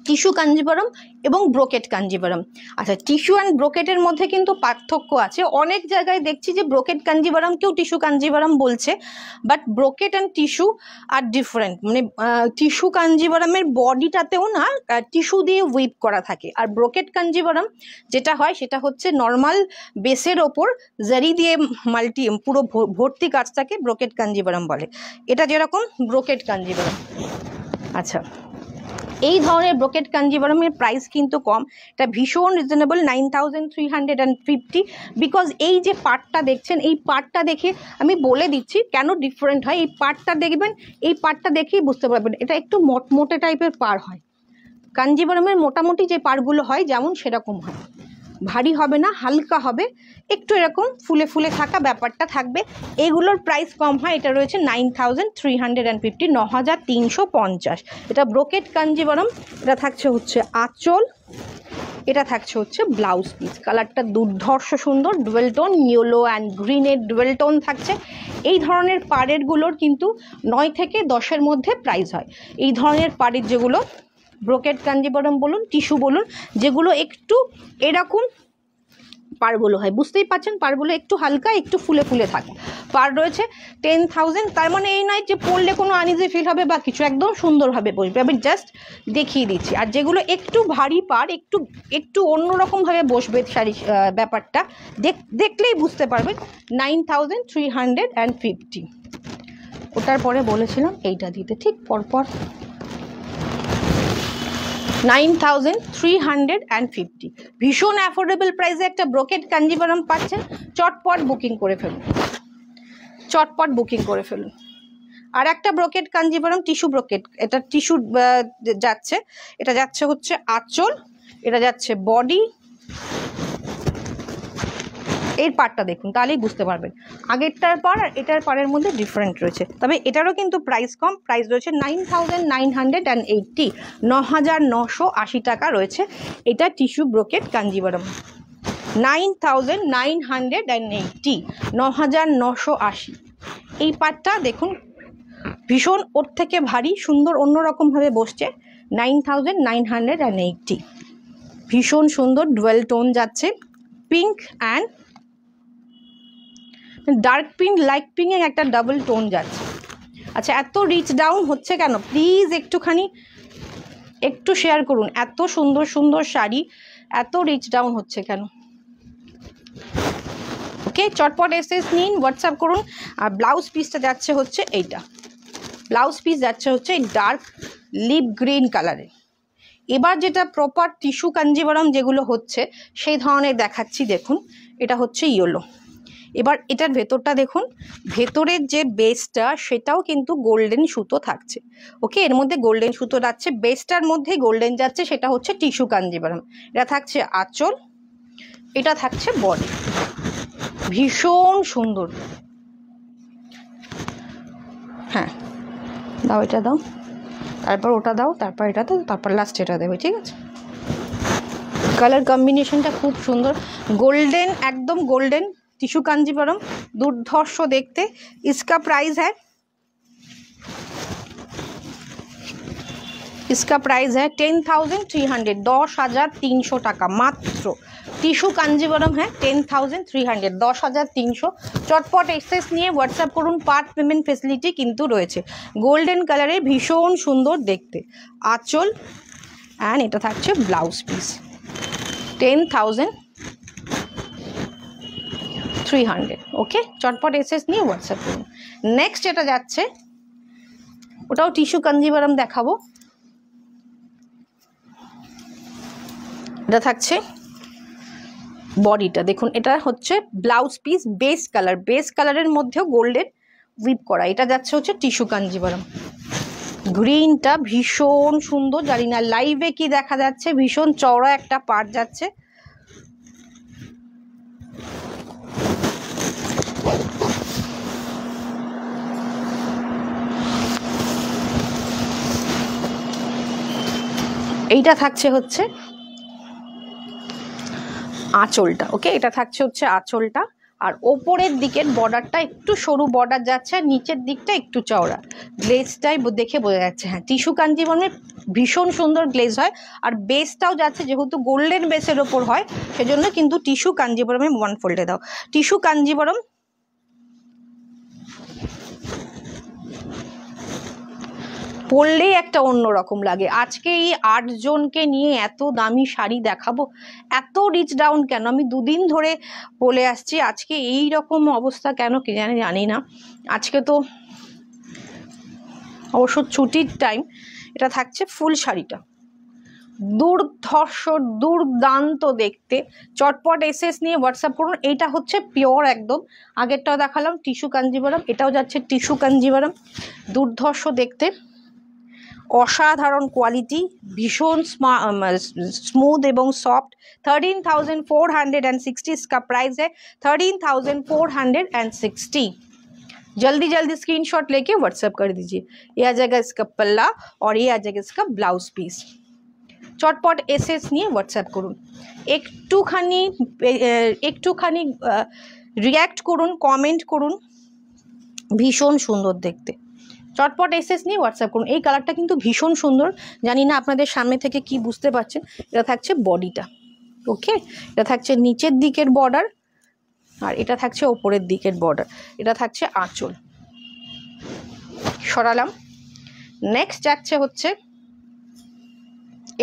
টিস্যু কাঞ্জিভারম এবং ব্রোকেট কাঞ্জিভারম। আচ্ছা, টিস্যু অ্যান্ড ব্রোকেটের মধ্যে কিন্তু পার্থক্য আছে। অনেক জায়গায় দেখছি যে ব্রোকেট কাঞ্জিভারমকেও টিস্যু কাঞ্জিভারম বলছে, but brocade and tissue are different. মানে টিস্যু কাঞ্জিভারমের বডিটাতেও না টিস্যু দিয়ে উইপ করা থাকে, আর ব্রোকেট কাঞ্জিভারম যেটা হয় সেটা হচ্ছে নর্মাল বেসের ওপর জারি দিয়ে মাল্টি পুরো ভর্তি কাজটাকে ব্রোকেট কাঞ্জিভারম বলে। এটা যেরকম ব্রোকেট কাঞ্জিভারম। আচ্ছা, এই ধরনের ব্রোকেট কাঞ্জিভারমের প্রাইস কিন্তু কম, এটা ভীষণ রিজনেবল 9350, বিকজ এই যে পার্টটা দেখছেন, এই পার্টটা দেখে আমি বলে দিচ্ছি কেন ডিফারেন্ট হয়। এই পার্টটা দেখবেন, এই পার্টটা দেখেই বুঝতে পারবেন এটা একটু মোটমোটে টাইপের পার হয়। কাঞ্জিভারমের মোটামুটি যে পারগুলো হয় যেমন সেরকম হয়, ভারী হবে না, হালকা হবে, একটু এরকম ফুলে ফুলে থাকা ব্যাপারটা থাকবে। এগুলোর প্রাইস কম হয়, এটা রয়েছে 9350, 9350। এটা ব্রোকেট কাঞ্জিভারম। এটা থাকছে হচ্ছে আঁচল, এটা থাকছে হচ্ছে ব্লাউজ পিস। কালারটা দুর্ধর্ষ সুন্দর, ডুয়েল টোন, ইয়েলো অ্যান্ড গ্রিনের ডুয়েল টোন থাকছে। এই ধরনের পাড়েরগুলোর কিন্তু 9 থেকে 10-এর মধ্যে প্রাইস হয়। এই ধরনের পাড়ের যেগুলো ব্রোকেট কাঞ্জিভারম বলুন, টিস্যু বলুন, যেগুলো একটু এরকম পাড়গুলো হয়, বুঝতেই পারছেন পাড়গুলো একটু হালকা, একটু ফুলে ফুলে থাকে। পাড় রয়েছে 10,000। তার মানে এই নয় যে পরলে কোনো আনইজি ফিল হবে বা কিছু, একদম সুন্দরভাবে বসবে। আমি জাস্ট দেখিয়ে দিচ্ছি। আর যেগুলো একটু ভারী পাড়, একটু একটু অন্যরকমভাবে বসবে শাড়ি, ব্যাপারটা দেখলেই বুঝতে পারবেন। 9350। ওটার পরে বলেছিলাম এইটা দিতে, ঠিক পরপর 9350। ভীষণ অ্যাফোর্ডেবল প্রাইসে একটা ব্রোকেট কাঞ্জিভারম পাচ্ছেন। চটপট বুকিং করে ফেলুন, চটপট বুকিং করে ফেলুন। আর একটা ব্রোকেট কাঞ্জিভারম, টিস্যু ব্রোকেট, এটা টিস্যু যাচ্ছে, এটা যাচ্ছে হচ্ছে আঁচল, এটা যাচ্ছে বডি। এর পার্টটা দেখুন, তাহলেই বুঝতে পারবেন আগেরটার পার আর এটার পারের মধ্যে ডিফারেন্ট রয়েছে। তবে এটারও কিন্তু প্রাইস কম, প্রাইস রয়েছে 9980, 9980 টাকা রয়েছে এটা টিস্যু ব্রোকেট কাঞ্জিভারম। 9980, 9980। এই পার্টটা দেখুন, ভীষণ ওর থেকে ভারী, সুন্দর অন্যরকমভাবে বসছে। 9980, ভীষণ সুন্দর ডুয়েল টোন যাচ্ছে, pink and dark pink, light পিঙ্কের একটা ডাবল টোন যাচ্ছে। আচ্ছা, এত রিচ ডাউন হচ্ছে কেন? প্লিজ একটুখানি একটু শেয়ার করুন। এত সুন্দর সুন্দর শাড়ি, এত রিচ ডাউন হচ্ছে কেন? ওকে, চটপট এসএস নিন, হোয়াটসঅ্যাপ করুন। আর ব্লাউজ পিসটা যাচ্ছে হচ্ছে এইটা, ব্লাউজ পিস যাচ্ছে হচ্ছে ডার্ক লিপ গ্রিন কালারের। এবার যেটা প্রপার টিস্যু কাঞ্জিভারম যেগুলো হচ্ছে সেই ধরনের দেখাচ্ছি। দেখুন, এটা হচ্ছে ইয়েলো। এবার এটার ভেতরটা দেখুন, ভেতরের যে বেসটা সেটাও কিন্তু গোল্ডেন সুতো থাকছে। ওকে, এর মধ্যে গোল্ডেন সুতো যাচ্ছে, বেসটার মধ্যে গোল্ডেন যাচ্ছে, সেটা হচ্ছে টিস্যু কাঞ্জিভারম। এটা থাকছে আঁচল, এটা থাকছে বডি। ভীষণ সুন্দর। হ্যাঁ, দাও, এটা দাও, তারপর ওটা দাও, তারপর এটা দাও, তারপর লাস্ট এটা দেবে, ঠিক আছে? কালার কম্বিনেশনটা খুব সুন্দর, গোল্ডেন, একদম গোল্ডেন टिश्यू कांजीवरम दुर्धर्ष देखते। इसका प्राइस है 10,300 10,300 টাকা मात्र। टिश्यू कांजीवरम है 10,300 10,300। चटपट एक्सेस निये व्हाट्सएप करुन। पार्ट पेमेंट फैसिलिटी किन्तु रयेछे। गोल्डन कलर भीषण सुंदर देखते आँचल and Etah थाकछे blouse piece 10,300। Okay, चटपट एक्सेस निये व्हाट्सएप करुन। नेक्स्ट एटा जाच्छे ओटाओ टिश्यू कांजीवरम देखाबो। এটা থাকছে বডিটা দেখুন, এটা হচ্ছে ব্লাউজ পিস বেস কালারের মধ্যেও গোল্ডেন উইপ করা। এটা যাচ্ছে হচ্ছে টিস্যু কাঞ্জিভারম। গ্রিনটা ভীষণ সুন্দর, জানি না লাইভে কি দেখা যাচ্ছে, ভীষণ চওড়া একটা পার্ট যাচ্ছে। এইটা থাকছে হচ্ছে আঁচলটা। ওকে, এটা থাকছে হচ্ছে আঁচলটা। আর ওপরের দিকের বর্ডারটা একটু সরু বর্ডার যাচ্ছে, আর নিচের দিকটা একটু চওড়া। গ্লেজটাই দেখে বোঝা যাচ্ছে। হ্যাঁ, টিস্যু কাঞ্জিবরমের ভীষণ সুন্দর গ্লেজ হয়। আর বেসটাও যাচ্ছে, যেহেতু গোল্ডেন বেসের ওপর হয় সেজন্য কিন্তু টিস্যু কাঞ্জিবরমে ওয়ান ফোল্ডে দাও। টিস্যু কাঞ্জিবরম পরলেই একটা অন্যরকম লাগে। আজকে এই 8 জনকে নিয়ে এত দামি শাড়ি দেখাবো, এত রিচ ডাউন কেন? আমি দুদিন ধরে বলে আসছি আজকে এই রকম অবস্থা কেন কি জানি না। আজকে তো অবশ্য ছুটির টাইম। এটা থাকছে ফুল শাড়িটা, দুর্ধর্ষ দুর্দান্ত দেখতে। চটপট এসএস নিয়ে হোয়াটসঅ্যাপ করুন। এইটা হচ্ছে পিওর একদম, আগেরটাও দেখালাম টিস্যু কাঞ্জিবরম, এটাও যাচ্ছে টিস্যু কাঞ্জিবরম। দুর্ধর্ষ দেখতে, অসাধারণ কোয়ালিটি, ভীষণ স্মুথ এবং সফট। 13,460 इसका प्राइस है, 13,460। जल्दी जल्दी स्क्रीनशॉट लेके व्हाट्सएप कर दीजिए। ये आ जाएगा इसका पल्ला और ये आ जाएगा इसका ब्लाउज पीस। চটপট এসএস নিয়ে হোয়াটসঅ্যাপ করুন। একটুখানি রিয়্যাক্ট করুন, কমেন্ট করুন, ভীষণ সুন্দর দেখতে। চটপট এসএস নিয়ে হোয়াটসঅ্যাপ করুন। এই কালারটা কিন্তু ভীষণ সুন্দর, জানি না আপনাদের সামনে থেকে কি বুঝতে পারছেন। এটা থাকছে বডিটা। ওকে, এটা থাকছে নিচের দিকের বর্ডার, আর এটা থাকছে ওপরের দিকের বর্ডার। এটা থাকছে আঁচল। সরালাম। নেক্সট যাচ্ছে হচ্ছে,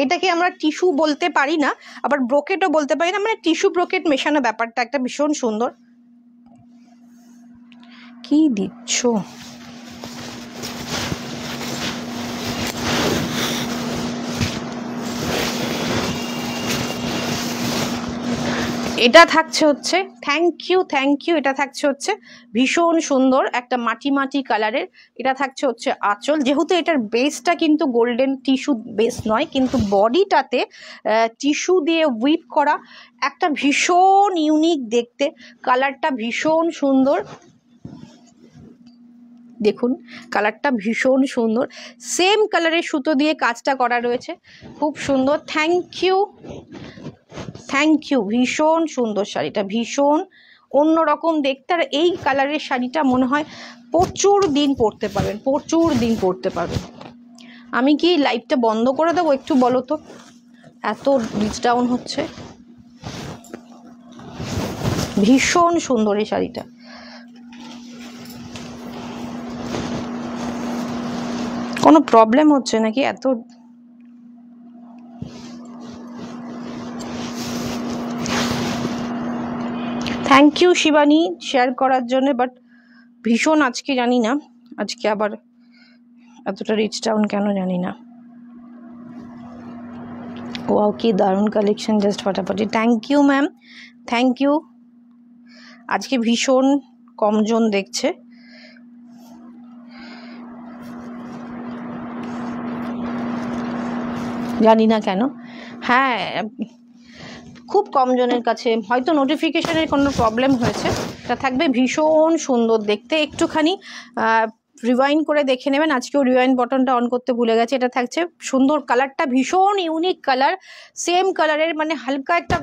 এটাকে আমরা টিস্যু বলতে পারি না, আবার ব্রোকেটও বলতে পারি না, মানে টিস্যু ব্রোকেট মেশানো ব্যাপারটা একটা ভীষণ সুন্দর। কি দিচ্ছ? এটা থাকছে হচ্ছে থ্যাংক ইউ। এটা থাকছে হচ্ছে ভীষণ সুন্দর একটা মাটি মাটি কালারের। এটা থাকছে হচ্ছে আঁচল। যেহেতু এটার বেসটা কিন্তু গোল্ডেন টিস্যু বেস নয়, কিন্তু বডিটাতে টিস্যু দিয়ে উইপ করা, একটা ভীষণ ইউনিক দেখতে। কালারটা ভীষণ সুন্দর, দেখুন কালারটা ভীষণ সুন্দর। সেম কালারের সুতো দিয়ে কাজটা করা রয়েছে, খুব সুন্দর। Thank you. ভীষণ সুন্দর শাড়িটা, ভীষণ অন্যরকম দেখতে। আর এই কালারের শাড়িটা মনে হয় প্রচুর দিন পরতে পারবেন। আমি কি লাইভটা বন্ধ করে দেবো একটু বলো তো? এত রিচ ডাউন হচ্ছে। ভীষণ সুন্দর এই শাড়িটা। কোনো প্রবলেম হচ্ছে নাকি? এত থ্যাংক ইউ শিবানী শেয়ার করার জন্য। বাট ভীষণ আজকে জানি না, আজকে আবার এতটা রিচ ডাউন কেন জানি না। ওয়াও, কি দারুণ কালেকশন, জাস্ট ফাটাফাটি। Thank you ma'am, thank you. আজকে ভীষণ কমজন দেখছে। জানি না কেন। হ্যাঁ, খুব কম জনের কাছে হয়তো নোটিফিকেশনের কোনো প্রবলেম হয়েছে। এটা থাকবে ভীষণ সুন্দর দেখতে। একটুখানি রিওয়াইন্ড করে দেখে নেবেন। আজকেও রিওয়াইন্ড বটনটা অন করতে ভুলে গেছে। এটা থাকছে সুন্দর, কালারটা ভীষণ ইউনিক কালার। সেম কালারের, মানে হালকা একটা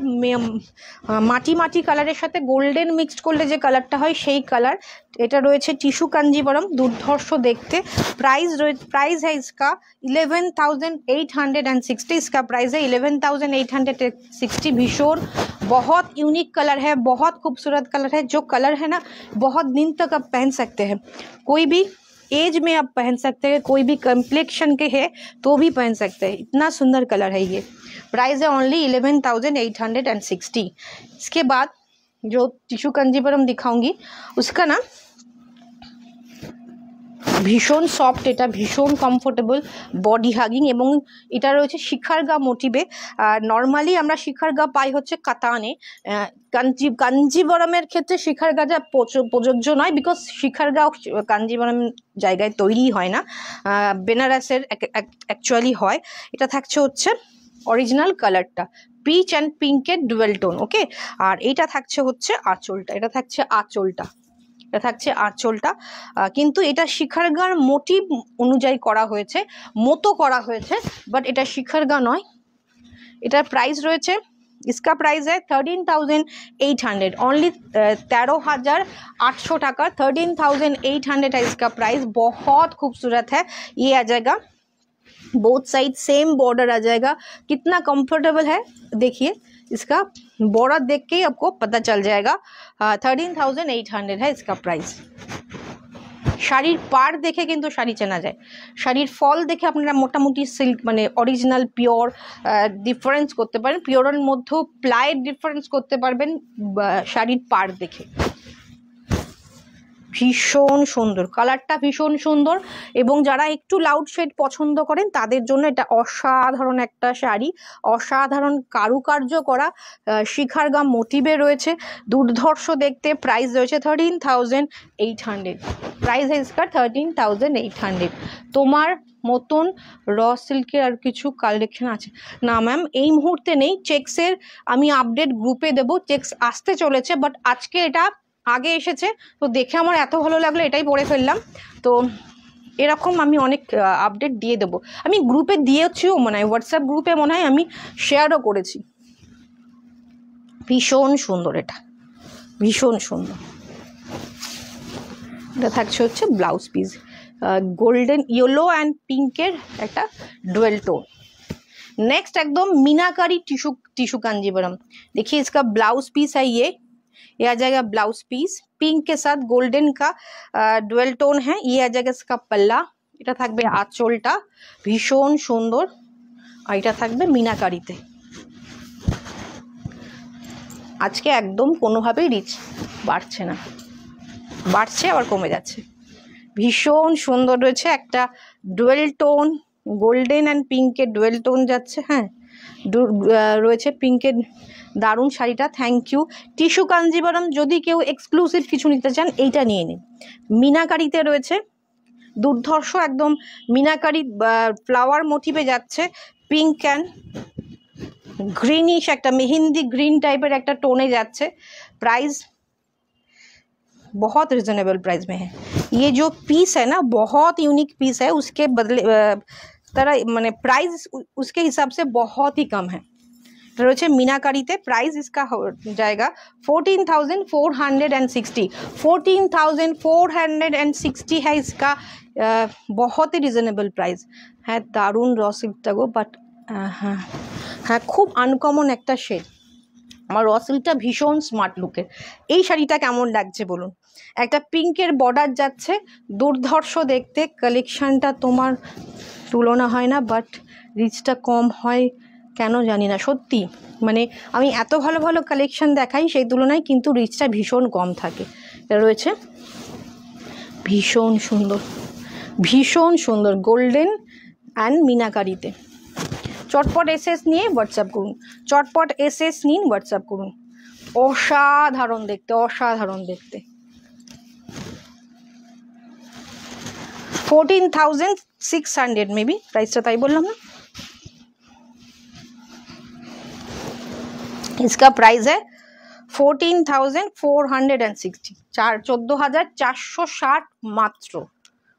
মাটি মাটি কালারের সাথে গোল্ডেন মিক্সড করলে যে কালারটা হয় সেই কালার। এটা রয়েছে টিস্যু কাঞ্জিবরম, দুর্ধর্ষ দেখতে। प्राइस है इसका 11,860। इसका प्राइस है 11,860। भीषण बहुत यूनिक कलर है, बहुत खूबसूरत कलर है। जो कलर है ना, बहुत दिन तक आप पहन सकते हैं, कोई भी एज में आप पहन सकते हैं, कोई भी कम्प्लेक्शन के है तो भी पहन सकते हैं। इतना सुंदर कलर है ये। प्राइस है ओनली 11,860। इसके बाद जो टिश्यू कांजीवरम दिखाऊंगी उसका ना ভীষণ সফট, এটা ভীষণ কমফোর্টেবল, বডি হাগিং, এবং এটা রয়েছে শিখারগা মোটিভে। আর নর্মালি আমরা শিখারগা পাই হচ্ছে কাতানে। কাঞ্জিবরমের ক্ষেত্রে শিখারগাটা প্রযোজ্য নয়, বিকজ শিখারগা কাঞ্জিবরম জায়গায় তৈরি হয় না, বেনারসের অ্যাকচুয়ালি হয়। এটা থাকছে হচ্ছে অরিজিনাল কালারটা, পিচ অ্যান্ড পিঙ্কের ডুয়েল টোন। ওকে, আর এটা থাকছে হচ্ছে আঁচলটা। এটা থাকছে আঁচলটা, এটা থাকছে আঁচলটা, কিন্তু এটা শিখারগার মোটিভ অনুযায়ী করা হয়েছে, মতো করা হয়েছে, বাট এটা শিখারগা নয়। এটার প্রাইস রয়েছে, इसका प्राइस है 13,800, ओनली 13,800 টাকা, 13,800 है इसका प्राइस। बहुत खूबसूरत है, ये आ जाएगा बोथ साइड सेम बॉर्डर आ जाएगा। कितना कंफर्टेबल है देखिए, इसका बॉर्डर देख के ही आपको पता चल जाएगा। 13,800 है इसका प्राइस। শাড়ির পাড় দেখে কিন্তু শাড়ি চেনা যায়, শাড়ির ফল দেখে আপনারা মোটামুটি সিল্ক মানে অরিজিনাল পিওর ডিফারেন্স করতে পারেন, পিওরের মধ্যেও প্লাইয়ের ডিফারেন্স করতে পারবেন শাড়ির পাড় দেখে। ভীষণ সুন্দর কালারটা, ভীষণ সুন্দর, এবং যারা একটু লাউড শেড পছন্দ করেন তাদের জন্য এটা অসাধারণ একটা শাড়ি, অসাধারণ কারুকার্য করা, শিখারগা মোটিভে রয়েছে, দুর্ধর্ষ দেখতে। প্রাইস রয়েছে 13,800, প্রাইস है इसका 13,800। তোমার মতন র সিল্কের আর কিছু কালেকশন আছে না ম্যাম? এই মুহূর্তে নেই, চেক্সের আমি আপডেট গ্রুপে দেবো, চেক্স আসতে চলেছে, বাট আজকে এটা আগে এসেছে তো দেখে আমার এত ভালো লাগলো এটাই পরে ফেললাম। তো এরকম আমি অনেক আপডেট দিয়ে দেবো, আমি গ্রুপে দিয়েছিও মনে হয়, হোয়াটসঅ্যাপ গ্রুপে মনে হয় আমি শেয়ারও করেছি। ভীষণ সুন্দর, এটা ভীষণ সুন্দর। এটা থাকছে হচ্ছে blouse piece, golden yellow and पिंकेर একটা ডুয়েল টোন। नेक्स्ट एकदम मीनाकारी टिश्यू कांजीवरम, देखिए इसका ब्लाउज पीस है, ये आ जाएगा ब्लाउज पीस, पिंक के साथ गोल्डन का डुएल टोन है। ये आ जाएगा इसका पल्ला, এটা থাকবে আঁচলটা ভীষণ সুন্দর, আর এটা থাকবে মিনাকারিতে। আজকে একদম কোনোভাবেই রিচ বাড়ছে না, বাড়ছে আবার কমে যাচ্ছে। ভীষণ সুন্দর রয়েছে, একটা ডুয়েল টোন, গোল্ডেন অ্যান্ড পিঙ্কের ডুয়েল টোন যাচ্ছে। হ্যাঁ, রয়েছে পিঙ্কের, দারুণ শাড়িটা। Thank you. টিস্যু কাঞ্জিবরম যদি কেউ এক্সক্লুসিভ কিছু নিতে চান এইটা নিয়ে নিন। মিনাকারিতে রয়েছে, দুর্ধর্ষ একদম মিনাকারি ফ্লাওয়ার মোটিভে যাচ্ছে, পিঙ্ক অ্যান্ড গ্রিনিশ একটা মেহেন্দি গ্রিন টাইপের একটা টোনে যাচ্ছে। प्राइस बहुत रिजनेबल प्राइस में है। ये जो पीस है ना बहुत यूनिक पीस है, उसके बदले तरह मैंने प्राइस उसके हिसाब से बहुत ही कम है। রয়েছে মিনাকারিতে, প্রাইস इसका हो जाएगा 14,460, 14,460 है इसका, बहुत ही रिजनेबल प्राइस है। दारुण র সিল্কটা গো, বাট হ্যাঁ হ্যাঁ খুব আনকমন একটা শেড। আমার র সিল্কটা ভীষণ স্মার্ট লুকের। এই শাড়িটা কেমন লাগছে বলুন? একটা পিঙ্কের বর্ডার যাচ্ছে, দুর্ধর্ষ দেখতে, কালেকশানটা তোমার তুলনা হয় না, বাট রিচটা কম হয় কেন জানি না, সত্যি মানে আমি এত ভালো ভালো কালেকশন দেখাই সেই তুলনায় কিন্তু রিচটা ভীষণ কম থাকে। এটা রয়েছে ভীষণ সুন্দর, ভীষণ সুন্দর গোল্ডেন অ্যান্ড মিনাকারিতে। চটপট এসএস নিয়ে হোয়াটসঅ্যাপ করুন, চটপট এসএস নিন, হোয়াটসঅ্যাপ করুন। অসাধারণ দেখতে, অসাধারণ দেখতে। 14,600 মেবি প্রাইসটা, তাই বললাম না? इसका प्राइस है 14,460, 14,460 মাত্র,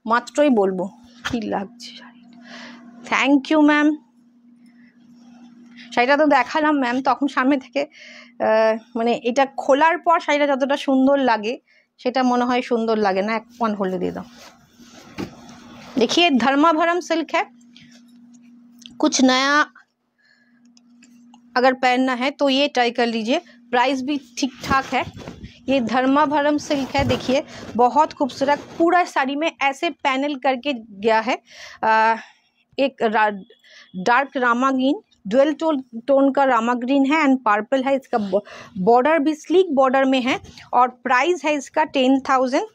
মাত্রই বলবো। কি লাগছে শাড়িটা, থ্যাংক ইউ ম্যাম। শাড়িটা তো দেখালাম ম্যাম, তখন সামনে থেকে মানে এটা খোলার পর শাড়িটা যতটা সুন্দর লাগে সেটা মনে হয় সুন্দর লাগে না। 1 होल्ड दे दो। देखिए धर्माभरम सिल्क है, कुछ नया अगर पहनना है तो ये ट्राई कर लीजिए, प्राइस भी ठीक ठाक है। ये धर्माभरम सिल्क है, देखिए बहुत खूबसूरत, पूरा साड़ी में ऐसे पैनल करके गया है। एक dark Rama green, dual tone का रामा ग्रीन है एंड पर्पल है। इसका बॉर्डर भी स्लीक बॉर्डर में है और प्राइस है इसका 10,000।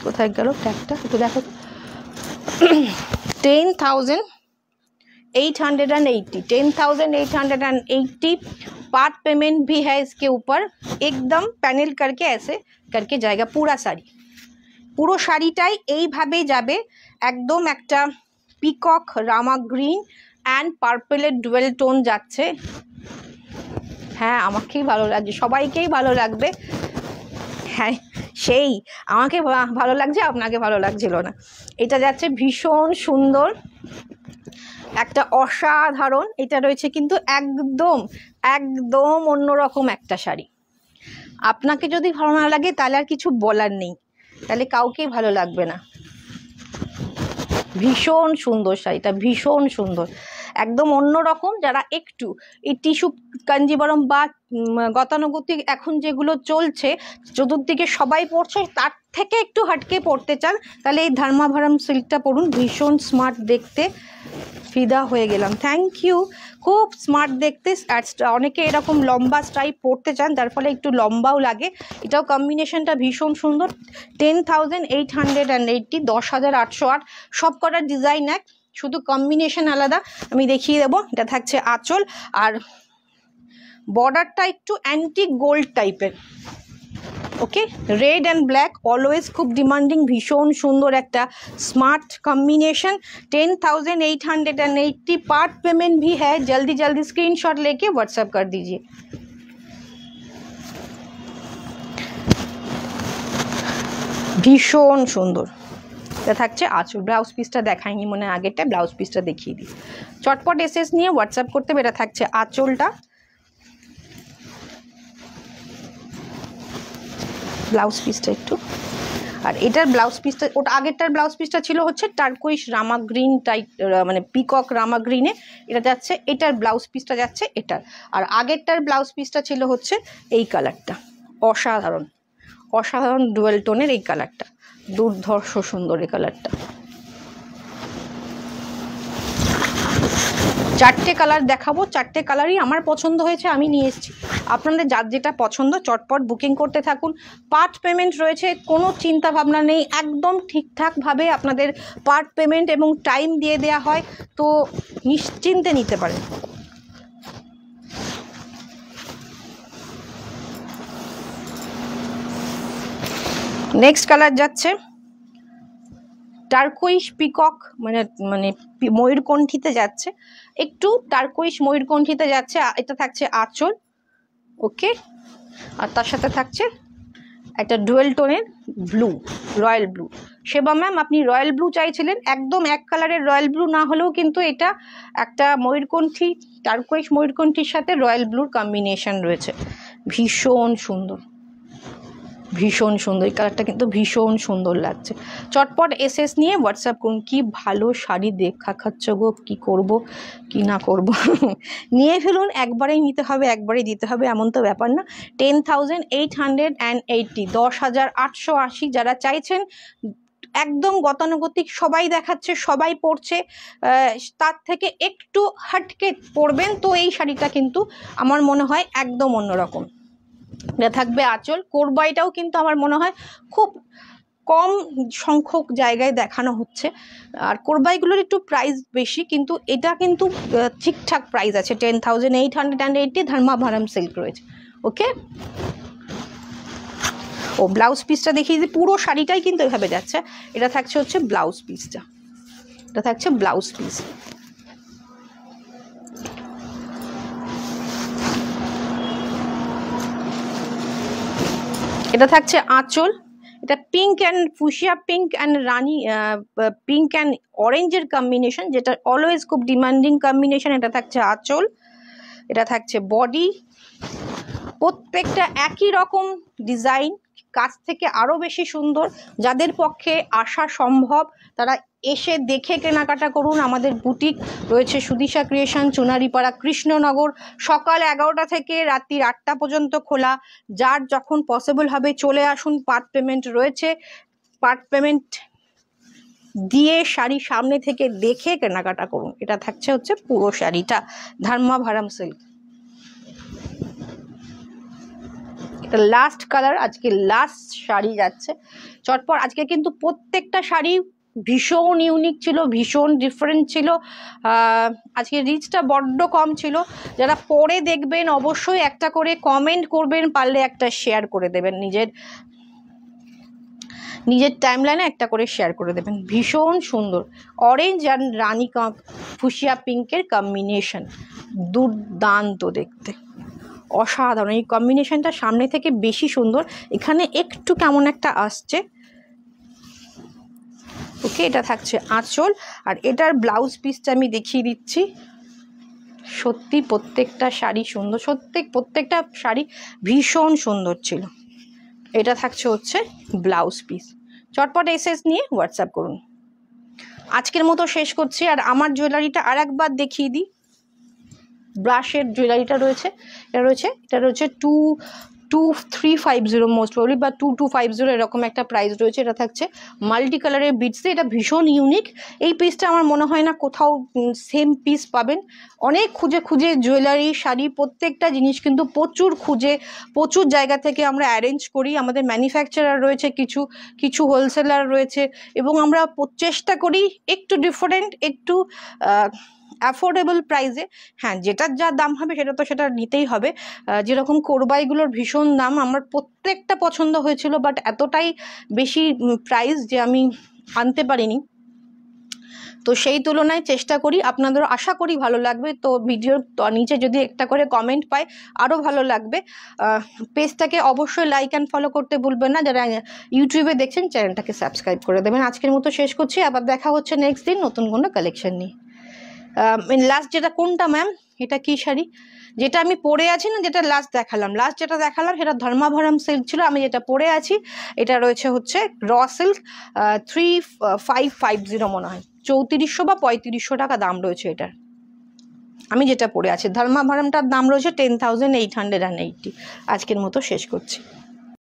কোথায় গেল ট্যাগটা একটু দেখো, 10,880, 10,880। पार्ट पेमेंट भी है इसके ऊपर, एकदम पैनल करके ऐसे करके जाएगा पूरा শাড়ি, পুরো শাড়িটাই এইভাবে যাবে। একদম একটা পিকক রামা গ্রিন অ্যান্ড পার্পলের ডুয়েল টোন যাচ্ছে। হ্যাঁ আমাকেই ভালো লাগছে, সবাইকেই ভালো লাগবে। হ্যাঁ সেই আমাকে ভালো লাগছে, আপনাকে ভালো লাগছিল না। এটা যাচ্ছে ভীষণ সুন্দর, একটা অসাধারণ, এটা রয়েছে কিন্তু একদম একদম অন্যরকম একটা শাড়ি। আপনাকে যদি ভালো না লাগে তাহলে আর কিছু বলার নেই, তাহলে কাউকেই ভালো লাগবে না। ভীষণ সুন্দর শাড়িটা, ভীষণ সুন্দর, একদম অন্যরকম। যারা একটু এই টিস্যু কাঞ্জিবরম বা গতানুগতিক এখন যেগুলো চলছে চতুর্দিকে সবাই পরছে, তার থেকে একটু হাটকে পড়তে চান তাহলে এই ধর্মাভরম সিল্কটা পরুন। ভীষণ স্মার্ট দেখতে, ফিদা হয়ে গেলাম, থ্যাংক ইউ। খুব স্মার্ট দেখতে, অনেকে এরকম লম্বা স্ট্রাইপ পরতে চান, তার ফলে একটু লম্বাও লাগে। এটাও কম্বিনেশনটা ভীষণ সুন্দর। 10,880, 10,808, সব কটার ডিজাইন এক, শুধু কম্বিনেশন আলাদা। আমি দেখিয়ে দেবো। এটা থাকছে আঁচল, আর বর্ডারটা একটু অ্যান্টিক গোল্ড টাইপের। ওকে, রেড অ্যান্ড ব্ল্যাক অলওয়েজ খুব ডিমান্ডিং, ভীষণ সুন্দর একটা स्मार्ट कॉम्बिनेशन। 10,880 पार्ट पेमेंट भी है, जल्दी जल्दी स्क्रीनशॉट लेके व्हाट्सएप कर दीजिए। ভীষণ সুন্দর। এটা থাকছে আঁচল। ব্লাউজ পিসটা দেখাইনি মনে হয়, আগেরটা ব্লাউজ পিসটা দেখিয়ে দিই। চটপট এসএস নিয়ে হোয়াটসঅ্যাপ করতে হবে। এটা থাকছে আঁচলটা, ব্লাউজ পিসটা একটু, আর এটার ব্লাউজ পিসটা, ওটা আগেরটার ব্লাউজ পিসটা ছিল হচ্ছে টার্কুইশ রামা গ্রিন টাইপ, মানে পিকক রামা গ্রিনে। এটা যাচ্ছে, এটার ব্লাউজ পিসটা যাচ্ছে এটার, আর আগেরটার ব্লাউজ পিসটা ছিল হচ্ছে এই কালারটা। অসাধারণ অসাধারণ ডুয়েল টোনের এই কালারটা, দুর্ধর্ষ সুন্দর এই কালারটা। চারটে কালার দেখাবো, চারটে কালারই আমার পছন্দ হয়েছে, আমি নিয়ে এসেছি। আপনাদের যার যেটা পছন্দ চটপট বুকিং করতে থাকুন। পার্ট পেমেন্ট রয়েছে, কোনো চিন্তা ভাবনা নেই, একদম ঠিকঠাকভাবে আপনাদের পার্ট পেমেন্ট এবং টাইম দিয়ে দেওয়া হয়, তো নিশ্চিন্তে নিতে পারেন। নেক্সট কালার যাচ্ছে টার্কুইশ পিকক, মানে ময়ূরকণ্ঠীতে যাচ্ছে, একটু টার্কুইশ ময়ূরকণ্ঠীতে যাচ্ছে। এটা থাকছে আঁচল, ওকে, আর তার সাথে থাকছে একটা ডুয়েল টোনের ব্লু, রয়্যাল ব্লু। সেবা ম্যাম আপনি রয়্যাল ব্লু চাইছিলেন, একদম এক কালারের রয়্যাল ব্লু না হলেও কিন্তু এটা একটা ময়ূরকণ্ঠী, টার্কুইশ ময়ূরকণ্ঠীর সাথে রয়্যাল ব্লুর কম্বিনেশন রয়েছে। ভীষণ সুন্দর, ভীষণ সুন্দর এই কালারটা, কিন্তু ভীষণ সুন্দর লাগছে। চটপট এসএস নিয়ে হোয়াটসঅ্যাপ করুন। কি ভালো শাড়ি দেখা খাচ্ছ গো, কি করব কি না করব নিয়ে ফেলুন, একবারেই নিতে হবে একবারেই দিতে হবে এমন তো ব্যাপার না। 10,880, 10,880 যারা চাইছেন একদম গতানুগতিক সবাই দেখাচ্ছে সবাই পরছে, তার থেকে একটু হাটকে পরবেন তো এই শাড়িটা কিন্তু আমার মনে হয় একদম অন্যরকম। এটা থাকবে আঁচল। কোরবাইটাও কিন্তু আমার মনে হয় খুব কম সংখ্যক জায়গায় দেখানো হচ্ছে, আর কোরবাইগুলোর একটু প্রাইস বেশি, কিন্তু এটা কিন্তু ঠিকঠাক প্রাইস আছে। 10,880 ধর্মাভরম সিল্ক রয়েছে। ওকে, ও ব্লাউজ পিসটা দেখিয়ে দিই, পুরো শাড়িটাই কিন্তু এভাবে যাচ্ছে। এটা থাকছে হচ্ছে ব্লাউজ পিসটা, এটা থাকছে ব্লাউজ পিস। এটা থাকছে আঁচল। এটা pink and fuchsia pink and rani pink and অরেঞ্জের কম্বিনেশন, যেটা অলওয়েজ খুব ডিমান্ডিং কম্বিনেশন। এটা থাকছে আঁচল, এটা থাকছে বডি। প্রত্যেকটা একই রকম ডিজাইন, কাছ থেকে আরও বেশি সুন্দর। যাদের পক্ষে আসা সম্ভব তারা এসে দেখে কেনাকাটা করুন। আমাদের বুটিক রয়েছে সুদিশা ক্রিয়েশন, চুনারিপাড়া, কৃষ্ণনগর। সকাল 11টা থেকে রাত্রি 8টা পর্যন্ত খোলা। যার যখন পসিবল হবে চলে আসুন। পার্ট পেমেন্ট রয়েছে, পার্ট পেমেন্ট দিয়ে শাড়ি সামনে থেকে দেখে কেনাকাটা করুন। এটা থাকছে হচ্ছে পুরো শাড়িটা, ধর্মাভরম সিল্ক। এটা লাস্ট কালার, আজকে লাস্ট শাড়ি যাচ্ছে চটপট। আজকে কিন্তু প্রত্যেকটা শাড়ি ভীষণ ইউনিক ছিল, ভীষণ ডিফারেন্ট ছিল। আজকে রিচটা বড্ড কম ছিল। যারা পরে দেখবেন অবশ্যই একটা করে কমেন্ট করবেন, পারলে একটা শেয়ার করে দেবেন, নিজের টাইমলাইনে একটা করে শেয়ার করে দেবেন। ভীষণ সুন্দর অরেঞ্জ আর রানী ফুশিয়া পিঙ্কের কম্বিনেশন, দুর্দান্ত দেখতে, অসাধারণ। এই কম্বিনেশনটা সামনে থেকে বেশি সুন্দর, এখানে একটু কেমন একটা আসছে। ওকে, এটা থাকছে আঁচল, আর এটার ব্লাউজ পিসটা আমি দেখিয়ে দিচ্ছি। সত্যি প্রত্যেকটা শাড়ি সুন্দর, প্রত্যেকটা শাড়ি ভীষণ সুন্দর ছিল। এটা থাকছে হচ্ছে ব্লাউজ পিস। চটপট এসএস নিয়ে হোয়াটসঅ্যাপ করুন। আজকের মতো শেষ করছি, আর আমার জুয়েলারিটা আর একবার দেখিয়ে দিই। ব্রাশের জুয়েলারিটা রয়েছে, এটা রয়েছে 2350 মোস্ট প্রবলি, বা 2250 এরকম একটা প্রাইস রয়েছে। এটা থাকছে মাল্টি কালারের বিটসে, এটা ভীষণ ইউনিক। এই পিসটা আমার মনে হয় না কোথাও সেম পিস পাবেন। অনেক খুঁজে জুয়েলারি, শাড়ি, প্রত্যেকটা জিনিস কিন্তু প্রচুর জায়গা থেকে আমরা অ্যারেঞ্জ করি। আমাদের ম্যানুফ্যাকচারার রয়েছে, কিছু হোলসেলার রয়েছে, এবং আমরা চেষ্টা করি একটু ডিফারেন্ট, একটু অ্যাফোর্ডেবল প্রাইসে। হ্যাঁ, যেটার যা দাম হবে সেটা নিতেই হবে। যেরকম কোরবাইগুলোর ভীষণ দাম, আমার প্রত্যেকটা পছন্দ হয়েছিল, বাট এতটাই বেশি প্রাইস যে আমি আনতে পারিনি। তো সেই তুলনায় চেষ্টা করি, আপনাদেরও আশা করি ভালো লাগবে। তো ভিডিওর নিচে যদি একটা করে কমেন্ট পাই আরও ভালো লাগবে। পেজটাকে অবশ্যই লাইক অ্যান্ড ফলো করতে ভুলবেন না। যারা ইউটিউবে দেখছেন চ্যানেলটাকে সাবস্ক্রাইব করে দেবেন। আজকের মতো শেষ করছি, আবার দেখা হচ্ছে নেক্সট দিন নতুন কোনো কালেকশন নিয়ে। লাস্ট যেটা কোনটা ম্যাম, এটা কি শাড়ি যেটা আমি পরে আছি না, যেটা লাস্ট যেটা দেখালাম সেটা ধর্মাভরম সিল্ক ছিল। আমি যেটা পরে আছি এটা রয়েছে হচ্ছে র সিল্ক, 3550 মনে হয়, 3400 বা 3500 টাকা দাম রয়েছে এটার। আমি যেটা পরে আছি ধর্মাভরমটার দাম রয়েছে 10,880। আজকের মতো শেষ করছি।